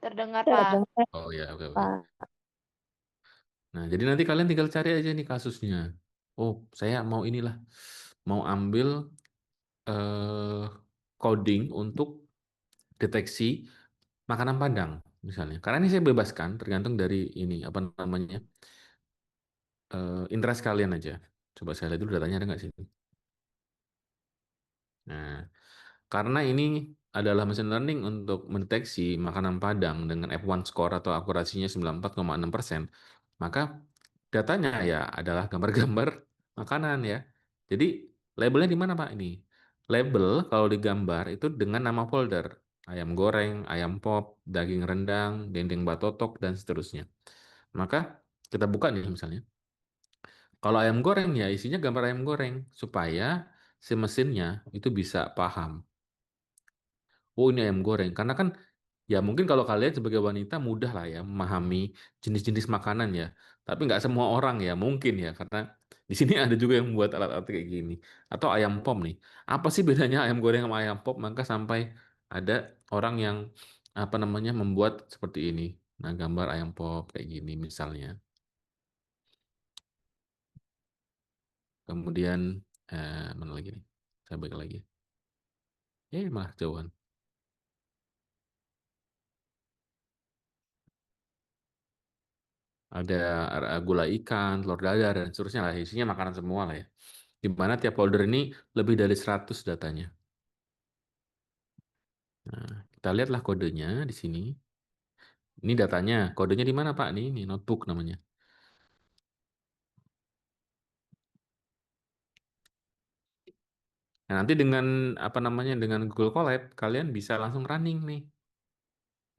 Terdengar, Pak. Oh ya, oke. Nah, jadi nanti kalian tinggal cari aja nih kasusnya. Oh, saya mau inilah, mau ambil coding untuk deteksi makanan Padang misalnya. Karena ini saya bebaskan tergantung dari ini interest kalian aja. Coba saya lihat dulu datanya ada nggak sih? Nah, karena ini adalah machine learning untuk mendeteksi makanan Padang dengan F1 score atau akurasinya 94,6%, maka datanya ya adalah gambar-gambar makanan ya. Jadi labelnya di mana Pak ini? Label kalau digambar itu dengan nama folder. Ayam goreng, ayam pop, daging rendang, dendeng batotok, dan seterusnya. Maka kita buka nih misalnya. Kalau ayam goreng ya isinya gambar ayam goreng supaya si mesinnya itu bisa paham. Oh ini ayam goreng. Karena kan ya mungkin kalau kalian sebagai wanita mudah lah ya memahami jenis-jenis makanan ya. Tapi nggak semua orang ya mungkin ya karena di sini ada juga yang membuat alat-alat kayak gini. Atau ayam pop nih. Apa sih bedanya ayam goreng sama ayam pop? Maka sampai ada orang yang apa namanya membuat seperti ini. Nah gambar ayam pop kayak gini misalnya. Kemudian mana lagi nih? Saya balik lagi. Malah jauhan. Ada gulai ikan, telur dadar, dan seterusnya lah. Isinya makanan semua lah ya. Di mana tiap folder ini lebih dari 100 datanya. Nah, kita lihatlah kodenya di sini. Ini datanya. Kodenya di mana Pak? Ini notebook namanya. Nah, nanti dengan apa namanya dengan Google Colab kalian bisa langsung running nih.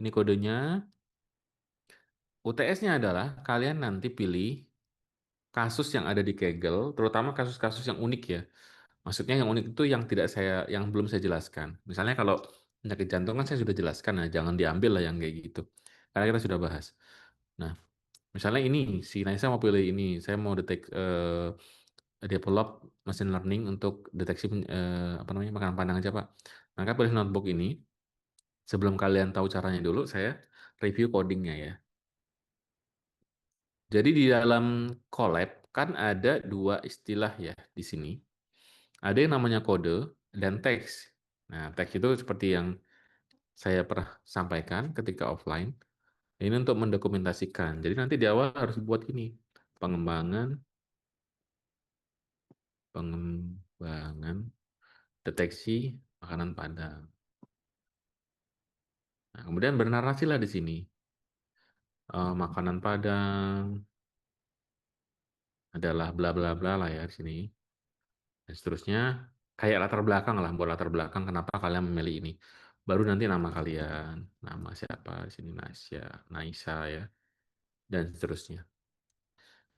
Ini kodenya. UTS-nya adalah kalian nanti pilih kasus yang ada di Kaggle, terutama kasus-kasus yang unik ya. Maksudnya yang unik itu yang belum saya jelaskan. Misalnya kalau penyakit jantung kan saya sudah jelaskan, nah jangan diambil lah yang kayak gitu. Karena kita sudah bahas. Nah, misalnya ini si Naisa mau pilih ini, saya mau develop machine learning untuk deteksi apa namanya makanan Padang aja Pak. Maka pilih notebook ini. Sebelum kalian tahu caranya dulu, saya review codingnya ya. Jadi di dalam Colab kan ada dua istilah ya di sini. Ada yang namanya kode dan teks. Nah, teks itu seperti yang saya pernah sampaikan ketika offline. Ini untuk mendokumentasikan. Jadi nanti di awal harus buat ini. Pengembangan deteksi makanan Padang. Nah, kemudian bernarasilah di sini. Makanan Padang adalah bla bla bla lah ya di sini. Dan seterusnya kayak latar belakang lah, buat latar belakang kenapa kalian memilih ini. Baru nanti nama kalian, nama siapa di sini Naisa ya, dan seterusnya.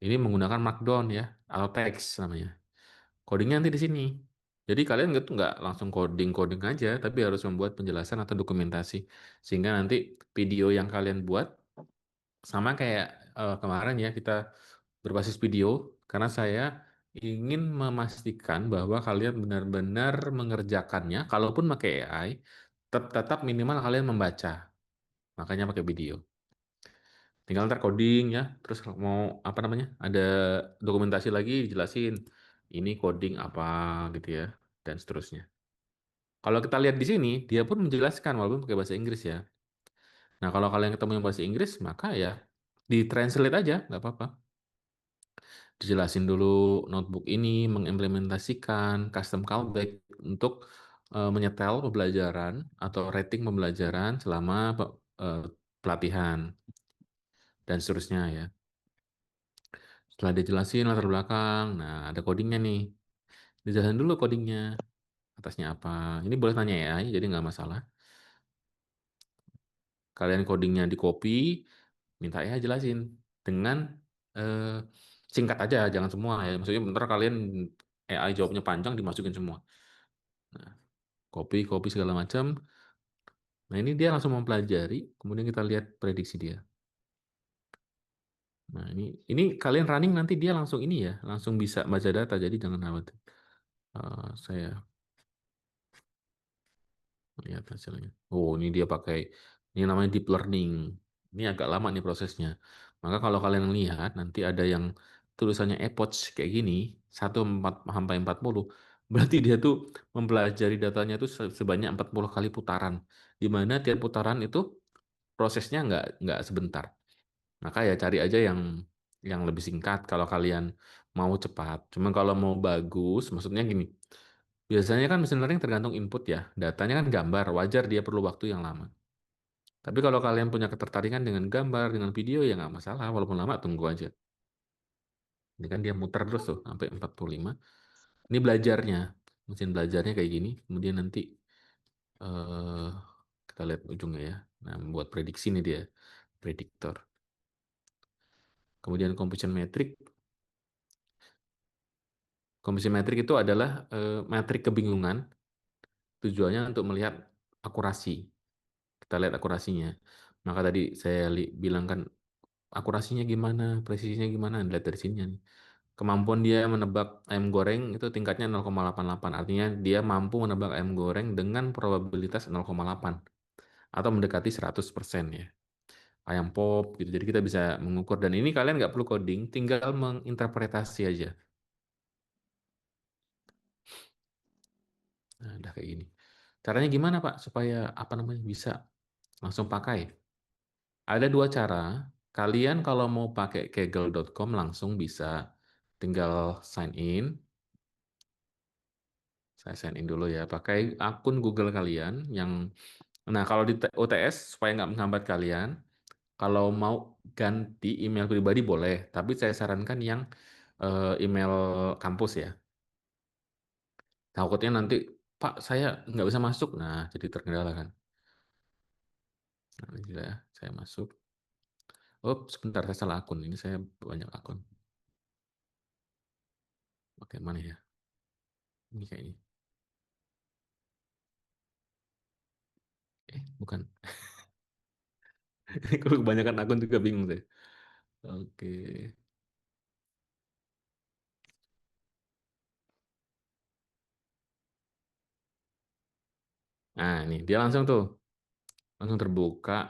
Ini menggunakan Markdown ya, atau teks namanya. Codingnya nanti di sini. Jadi kalian nggak langsung coding aja, tapi harus membuat penjelasan atau dokumentasi. Sehingga nanti video yang kalian buat sama kayak kemarin ya kita berbasis video, karena saya ingin memastikan bahwa kalian benar-benar mengerjakannya, kalaupun pakai AI, tetap minimal kalian membaca. Makanya pakai video. Tinggal ntar coding ya, terus mau apa namanya, ada dokumentasi lagi dijelasin, ini coding apa gitu ya, dan seterusnya. Kalau kita lihat di sini, dia pun menjelaskan walaupun pakai bahasa Inggris ya. Nah kalau kalian ketemu yang bahasa Inggris, maka ya ditranslate aja, nggak apa-apa. Dijelasin dulu notebook ini mengimplementasikan custom callback untuk menyetel pembelajaran atau rating pembelajaran selama pelatihan dan seterusnya ya. Setelah dijelasin latar belakang, nah ada codingnya nih. Dijelasin dulu codingnya, atasnya apa. Ini boleh tanya ya, jadi nggak masalah. Kalian codingnya di copy, minta ya jelasin dengan singkat aja, jangan semua ya. Maksudnya bentar kalian AI jawabnya panjang dimasukin semua. Nah, copy segala macam. Nah ini dia langsung mempelajari, kemudian kita lihat prediksi dia. Nah ini kalian running nanti dia langsung ini ya, langsung bisa baca data, jadi jangan khawatir. Saya lihat hasilnya. Oh ini dia pakai, ini namanya deep learning. Ini agak lama nih prosesnya. Maka kalau kalian lihat nanti ada yang tulisannya epoch kayak gini, 1-4 sampai 40, berarti dia tuh mempelajari datanya tuh sebanyak 40 kali putaran. Di mana tiap putaran itu prosesnya nggak sebentar. Maka ya cari aja yang lebih singkat kalau kalian mau cepat. Cuma kalau mau bagus, maksudnya gini, Biasanya kan mesin learning tergantung input ya. Datanya kan gambar, wajar dia perlu waktu yang lama. Tapi kalau kalian punya ketertarikan dengan gambar, dengan video, ya nggak masalah. Walaupun lama, tunggu aja. Ini kan dia muter terus tuh, sampai 45. Ini belajarnya. Mesin belajarnya kayak gini. Kemudian nanti kita lihat ujungnya ya. Nah, membuat prediksi nih dia. Prediktor. Kemudian composition metric. Composition metric itu adalah metrik kebingungan. Tujuannya untuk melihat akurasi. Kita lihat akurasinya. Maka tadi saya bilang kan akurasinya gimana, presisinya gimana, dilihat dari sini nih. Kemampuan dia menebak ayam goreng itu tingkatnya 0,88. Artinya dia mampu menebak ayam goreng dengan probabilitas 0,8 atau mendekati 100% ya. Ayam pop gitu. Jadi kita bisa mengukur, dan ini kalian nggak perlu coding, tinggal menginterpretasi aja. Nah, udah kayak gini. Caranya gimana, Pak, supaya bisa langsung pakai? Ada 2 cara. Kalian kalau mau pakai kaggle.com langsung bisa, tinggal sign in. Saya sign in dulu ya, pakai akun Google kalian yang, nah kalau di UTS supaya nggak menghambat kalian, kalau mau ganti email pribadi boleh, tapi saya sarankan yang email kampus ya. Takutnya nanti, Pak, saya nggak bisa masuk, nah jadi terkendala kan. Nah, ini sudah, saya masuk. Oh, sebentar, saya salah akun. Ini saya banyak akun. Oke, mana ya? Ini kayaknya. Bukan. Kalau kebanyakan akun juga bingung saya. Oke. Nah, ini dia langsung terbuka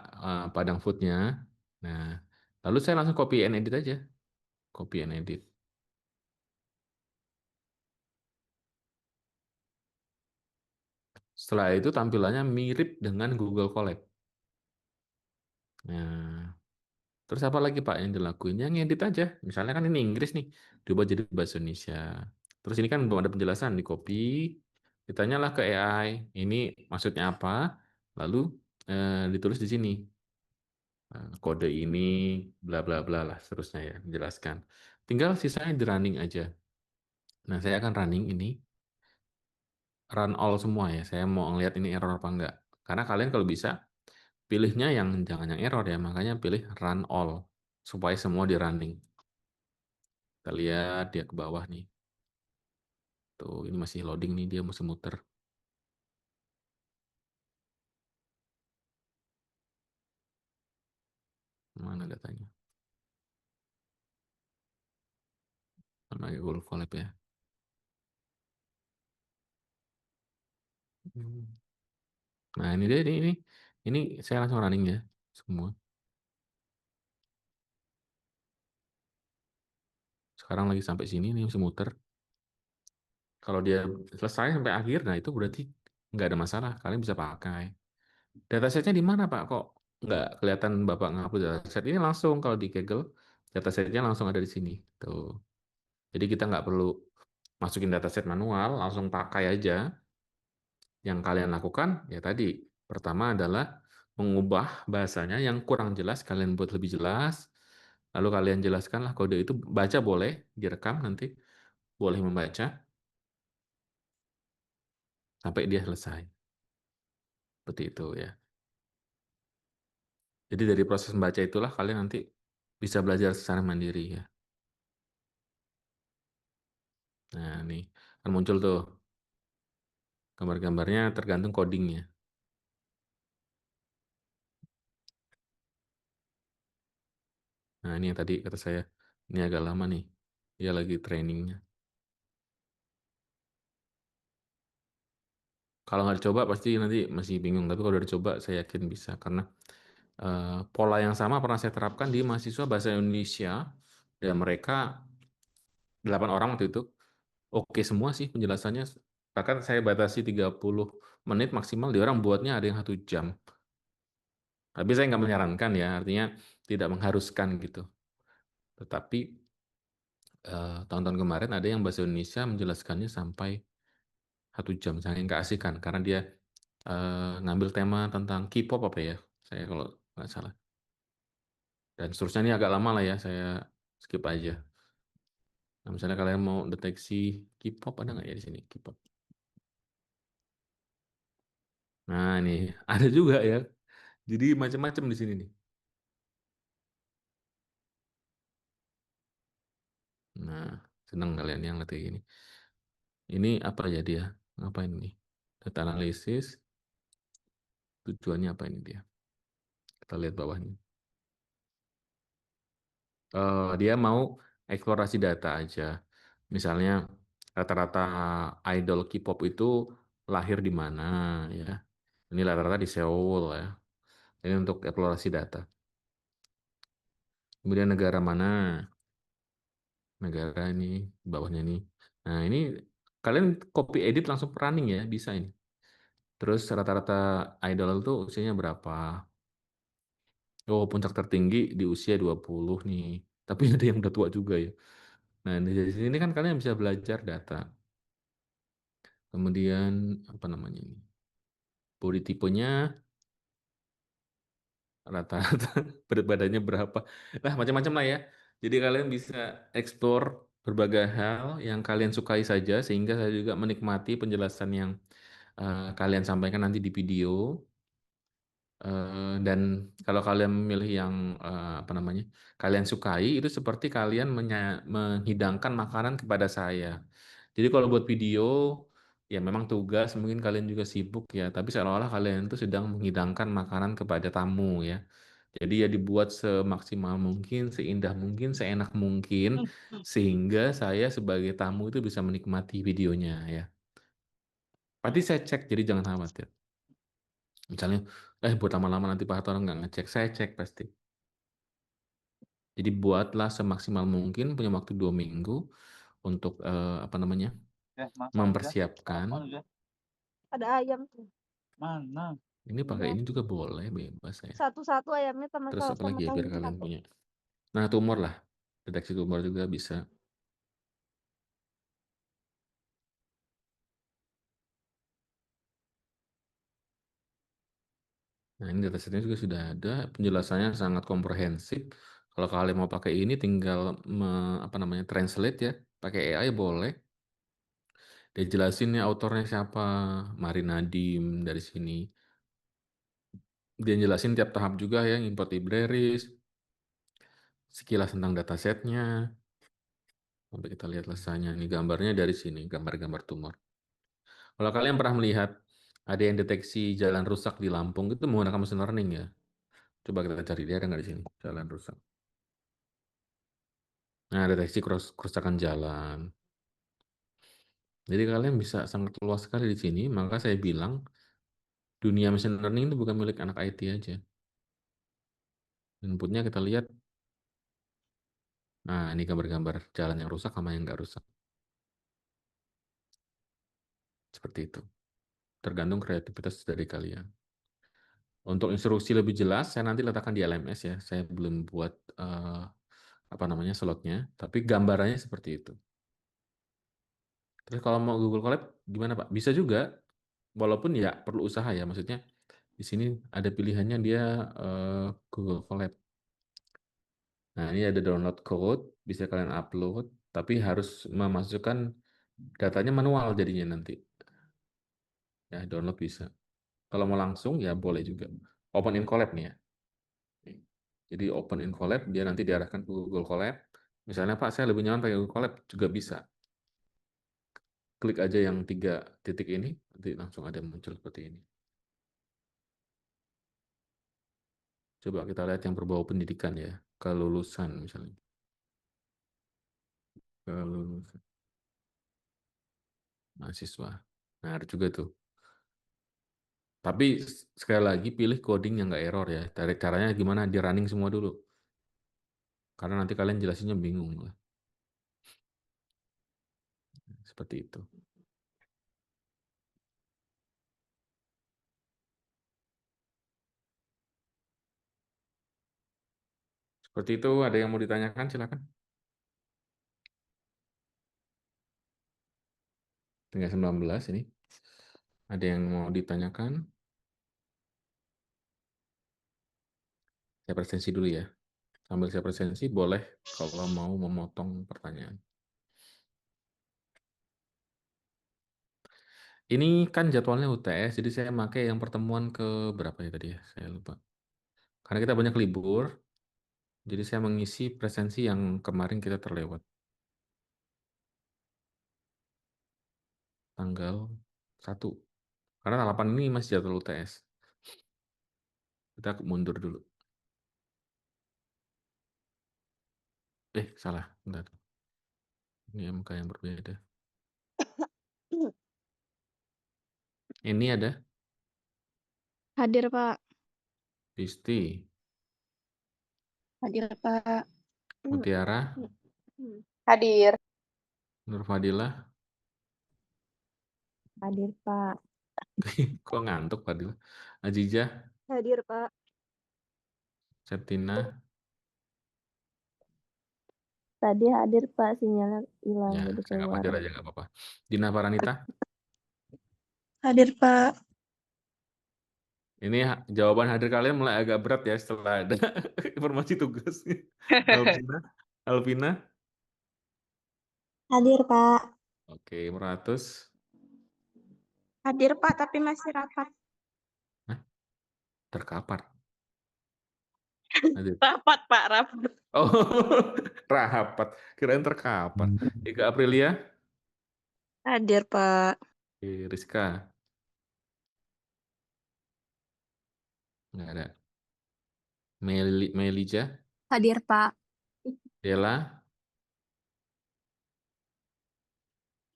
padang foodnya. Nah, lalu saya langsung copy and edit aja. Copy and edit. Setelah itu tampilannya mirip dengan Google Colab. Nah, terus apa lagi Pak yang dilakuin? Yang ngedit aja. Misalnya kan ini Inggris nih, diubah jadi bahasa Indonesia. Terus ini kan belum ada penjelasan, di copy, ditanyalah ke AI, ini maksudnya apa, lalu ditulis di sini. Kode ini, bla bla bla lah, seterusnya ya, menjelaskan. Tinggal sisanya di running aja. Nah, saya akan running ini, run all semua ya. Saya mau ngeliat ini error apa enggak. Karena kalian kalau bisa, pilihnya yang jangan yang error ya, makanya pilih run all supaya semua di running. Kita lihat dia ke bawah nih. Tuh, ini masih loading nih, dia masih muter. Mana datanya? Mana Google Colab ya? Nah, ini dia, ini saya langsung running ya semua. Sekarang lagi sampai sini nih, masih muter. Kalau dia selesai sampai akhir, nah itu berarti nggak ada masalah, kalian bisa pakai. Datasetnya di mana Pak? Kok nggak kelihatan Bapak ngupload dataset? Ini langsung kalau di Kaggle, datasetnya langsung ada di sini. Tuh. Jadi kita nggak perlu masukin dataset manual, langsung pakai aja. Yang kalian lakukan, ya tadi, pertama adalah mengubah bahasanya yang kurang jelas, kalian buat lebih jelas, lalu kalian jelaskanlah kode itu, baca boleh, direkam nanti, boleh membaca, sampai dia selesai. Seperti itu ya. Jadi dari proses membaca itulah kalian nanti bisa belajar secara mandiri ya. Nah, nih kan muncul tuh gambar-gambarnya tergantung codingnya. Nah, ini yang tadi kata saya, ini agak lama nih. Dia lagi trainingnya. Kalau nggak dicoba pasti nanti masih bingung. Tapi kalau udah dicoba saya yakin bisa. Karena pola yang sama pernah saya terapkan di mahasiswa bahasa Indonesia. Dan mereka 8 orang waktu itu. Oke semua sih penjelasannya. Bahkan saya batasi 30 menit maksimal. Di orang buatnya ada yang 1 jam. Tapi saya nggak menyarankan ya. Artinya tidak mengharuskan gitu. Tetapi tahun-tahun kemarin ada yang bahasa Indonesia menjelaskannya sampai 1 jam, saking keasikan karena dia ngambil tema tentang K-pop apa ya, saya kalau nggak salah. Dan seterusnya ini agak lama lah ya, saya skip aja. Nah, misalnya kalian mau deteksi K-pop, ada nggak ya di sini K-pop? Nah ini ada juga ya. Jadi macam-macam di sini nih. Nah, senang kalian yang ngerti ini. Ini apa ya dia? Ngapain ini? Data analisis. Tujuannya apa ini dia? Kita lihat bawahnya. Dia mau eksplorasi data aja. Misalnya rata-rata idol K-pop itu lahir di mana ya. Ini rata-rata di Seoul ya. Ini untuk eksplorasi data. Kemudian negara mana? Negara ini bawahnya nih. Nah, ini kalian copy edit langsung running ya, bisa ini. Terus rata-rata idol itu usianya berapa? Oh, puncak tertinggi di usia 20 nih. Tapi ada yang udah tua juga ya. Nah, di sini kan kalian bisa belajar data. Kemudian apa namanya ini? Body tipenya rata-rata berat badannya berapa? Nah, macam-macam lah ya. Jadi kalian bisa explore berbagai hal yang kalian sukai saja sehingga saya juga menikmati penjelasan yang kalian sampaikan nanti di video. Dan kalau kalian memilih yang apa namanya kalian sukai itu seperti kalian menghidangkan makanan kepada saya. Jadi kalau buat video ya memang tugas mungkin kalian juga sibuk ya, tapi seolah-olah kalian itu sedang menghidangkan makanan kepada tamu ya. Jadi ya dibuat semaksimal mungkin, seindah mungkin, seenak mungkin sehingga saya sebagai tamu itu bisa menikmati videonya ya. Pasti saya cek, jadi jangan khawatir. Misalnya, buat lama-lama nanti Pak Hartono nggak ngecek, saya cek pasti. Jadi buatlah semaksimal mungkin, punya waktu 2 minggu untuk apa namanya mempersiapkan. Ada ayam tuh. Ini pakai ini juga boleh, bebas ya. Satu-satu ayamnya sama Terus apa lagi ya biar kalian satu. punya. Nah, tumor lah, deteksi tumor juga bisa. Nah, ini datasetnya juga sudah ada, penjelasannya sangat komprehensif. Kalau kalian mau pakai ini, tinggal apa namanya translate ya, pakai AI boleh. Dia jelasin nih autornya siapa, Mari Nadim dari sini. Dia jelasin tiap tahap juga ya, import libraries, sekilas tentang datasetnya. Sampai kita lihat lesanya. Ini gambarnya dari sini, gambar-gambar tumor. Kalau kalian pernah melihat ada yang deteksi jalan rusak di Lampung, itu menggunakan machine learning ya. Coba kita cari, dia ada nggak di sini, jalan rusak. Nah, deteksi kerusakan jalan. Jadi kalian bisa sangat luas sekali di sini, maka saya bilang dunia machine learning itu bukan milik anak IT aja. Inputnya kita lihat. Nah, ini gambar-gambar jalan yang rusak sama yang nggak rusak. Seperti itu. Tergantung kreativitas dari kalian. Untuk instruksi lebih jelas, saya nanti letakkan di LMS ya. Saya belum buat apa namanya slotnya, tapi gambarannya seperti itu. Terus kalau mau Google Colab gimana Pak? Bisa juga, walaupun ya perlu usaha ya. Maksudnya di sini ada pilihannya dia Google Colab. Nah ini ada download code, bisa kalian upload, tapi harus memasukkan datanya manual jadinya nanti. Ya download bisa. Kalau mau langsung ya boleh juga. Open in Colab nih ya. Jadi open in Colab, dia nanti diarahkan ke Google Colab. Misalnya Pak, saya lebih nyaman pakai Google Colab, juga bisa. Klik aja yang 3 titik ini, nanti langsung ada muncul seperti ini. Coba kita lihat yang berbau pendidikan ya, kelulusan misalnya. Kelulusan mahasiswa. Nah, ada juga tuh. Tapi sekali lagi pilih coding yang nggak error ya. Dari caranya gimana, di running semua dulu. Karena nanti kalian jelasinnya bingung lah. Seperti itu. Seperti itu, ada yang mau ditanyakan, silakan. Tinggal 19 ini. Ada yang mau ditanyakan? Saya presensi dulu ya. Sambil saya presensi, boleh kalau mau memotong pertanyaan. Ini kan jadwalnya UTS, jadi saya pakai yang pertemuan ke berapa ya tadi ya? Saya lupa. Karena kita banyak libur, jadi saya mengisi presensi yang kemarin kita terlewat. Tanggal 1. Karena 8 ini masih jadwal UTS. Kita mundur dulu. Salah. Bentar. Ini MK yang berbeda. Ini ada Hadir, Pak. Pisti, Hadir, Pak. Mutiara, Hadir. Nur Fadilah. Hadir, Pak. Kok ngantuk Fadilah? Ajijah, Hadir, Pak. Septina. Tadi hadir, Pak. Sinyalnya hilang Ya, jadi saya nggak keluar. hadir aja nggak apa-apa. Dina Paranita. Hadir, Pak. Ini jawaban hadir kalian mulai agak berat ya setelah ada informasi tugasnya. Alvina. Hadir, Pak. Oke, Meratus. Hadir, Pak, tapi masih rapat. Terkapar. Hadir. Rapat, Pak, rapat. Oh, rapat. Kirain terkapar. Ika Aprilia. Hadir, Pak. Oke, Rizka. Nggak ada. Melija. Hadir, Pak. Dela.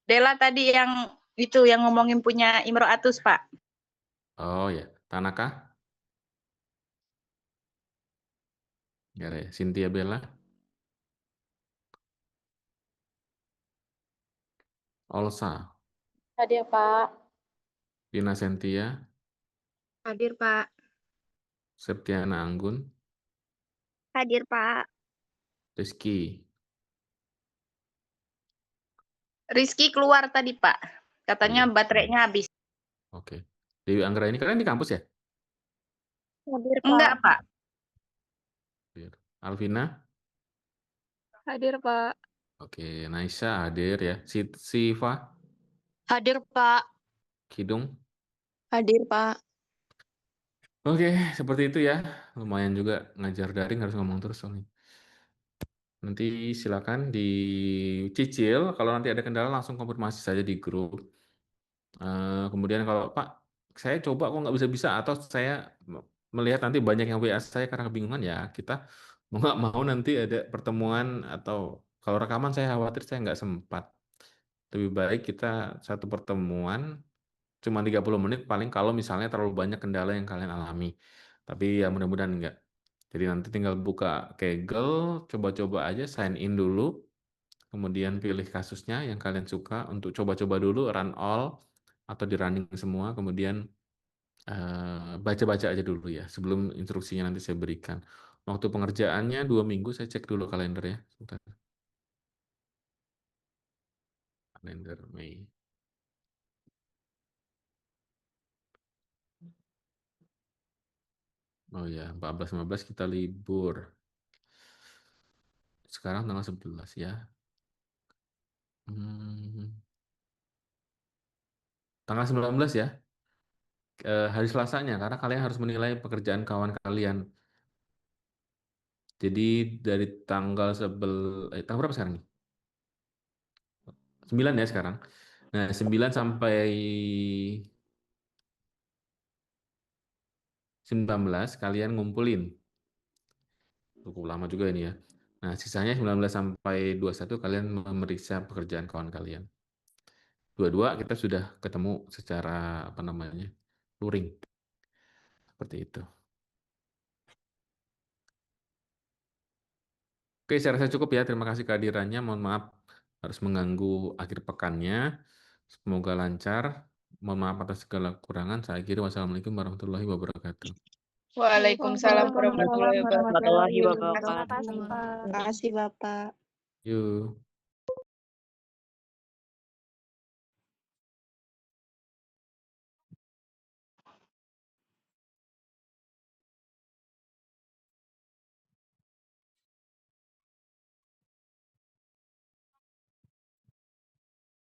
Dela tadi yang itu yang ngomongin punya Imro'atus, Pak. Oh ya, Tanaka. Nggak ada ya. Cynthia Bella. Olsa. Hadir, Pak. Dina Sentia. Hadir, Pak. Septiana Anggun. Hadir, Pak. Rizky. Rizky keluar tadi, Pak. Katanya Iya. baterainya habis. Oke. Dewi Anggra ini kalian di kampus ya? Hadir, Pak. Enggak, Pak. Alvina. Hadir, Pak. Oke, Naisha hadir ya. Siva. Hadir, Pak. Kidung. Hadir, Pak. Oke, seperti itu ya. Lumayan juga ngajar daring harus ngomong terus soalnya. Nanti silakan dicicil. Kalau nanti ada kendala langsung konfirmasi saja di grup. Kemudian kalau Pak, saya coba kok nggak bisa-bisa atau saya melihat nanti banyak yang WA saya karena kebingungan ya kita mau nggak mau nanti ada pertemuan atau kalau rekaman saya khawatir saya nggak sempat. Lebih baik kita satu pertemuan cuma 30 menit paling kalau misalnya terlalu banyak kendala yang kalian alami. Tapi ya mudah-mudahan enggak. Jadi nanti tinggal buka Kaggle, coba-coba aja sign in dulu, kemudian pilih kasusnya yang kalian suka untuk coba-coba dulu, run all, atau di running semua, kemudian baca-baca aja dulu ya, sebelum instruksinya nanti saya berikan. Waktu pengerjaannya 2 minggu, saya cek dulu kalender ya. Sebentar. Kalender Mei. Oh ya, 14-15 kita libur. Sekarang tanggal 11 ya. Tanggal 19 ya. Hari Selasanya, karena kalian harus menilai pekerjaan kawan kalian. Jadi dari tanggal tanggal berapa sekarang nih? 9 ya sekarang. Nah, 9 sampai 19 kalian ngumpulin. Cukup lama juga ini ya. Nah, sisanya 19 sampai 21 kalian memeriksa pekerjaan kawan kalian. Dua-dua kita sudah ketemu secara luring. Seperti itu. Oke, saya rasa cukup ya. Terima kasih kehadirannya. Mohon maaf harus mengganggu akhir pekannya. Semoga lancar. Mohon maaf atas segala kekurangan. Saya akhiri. Wassalamualaikum warahmatullahi wabarakatuh. Waalaikumsalam warahmatullahi wabarakatuh. Terima kasih, Pak. Terima kasih, Bapak. Yuk.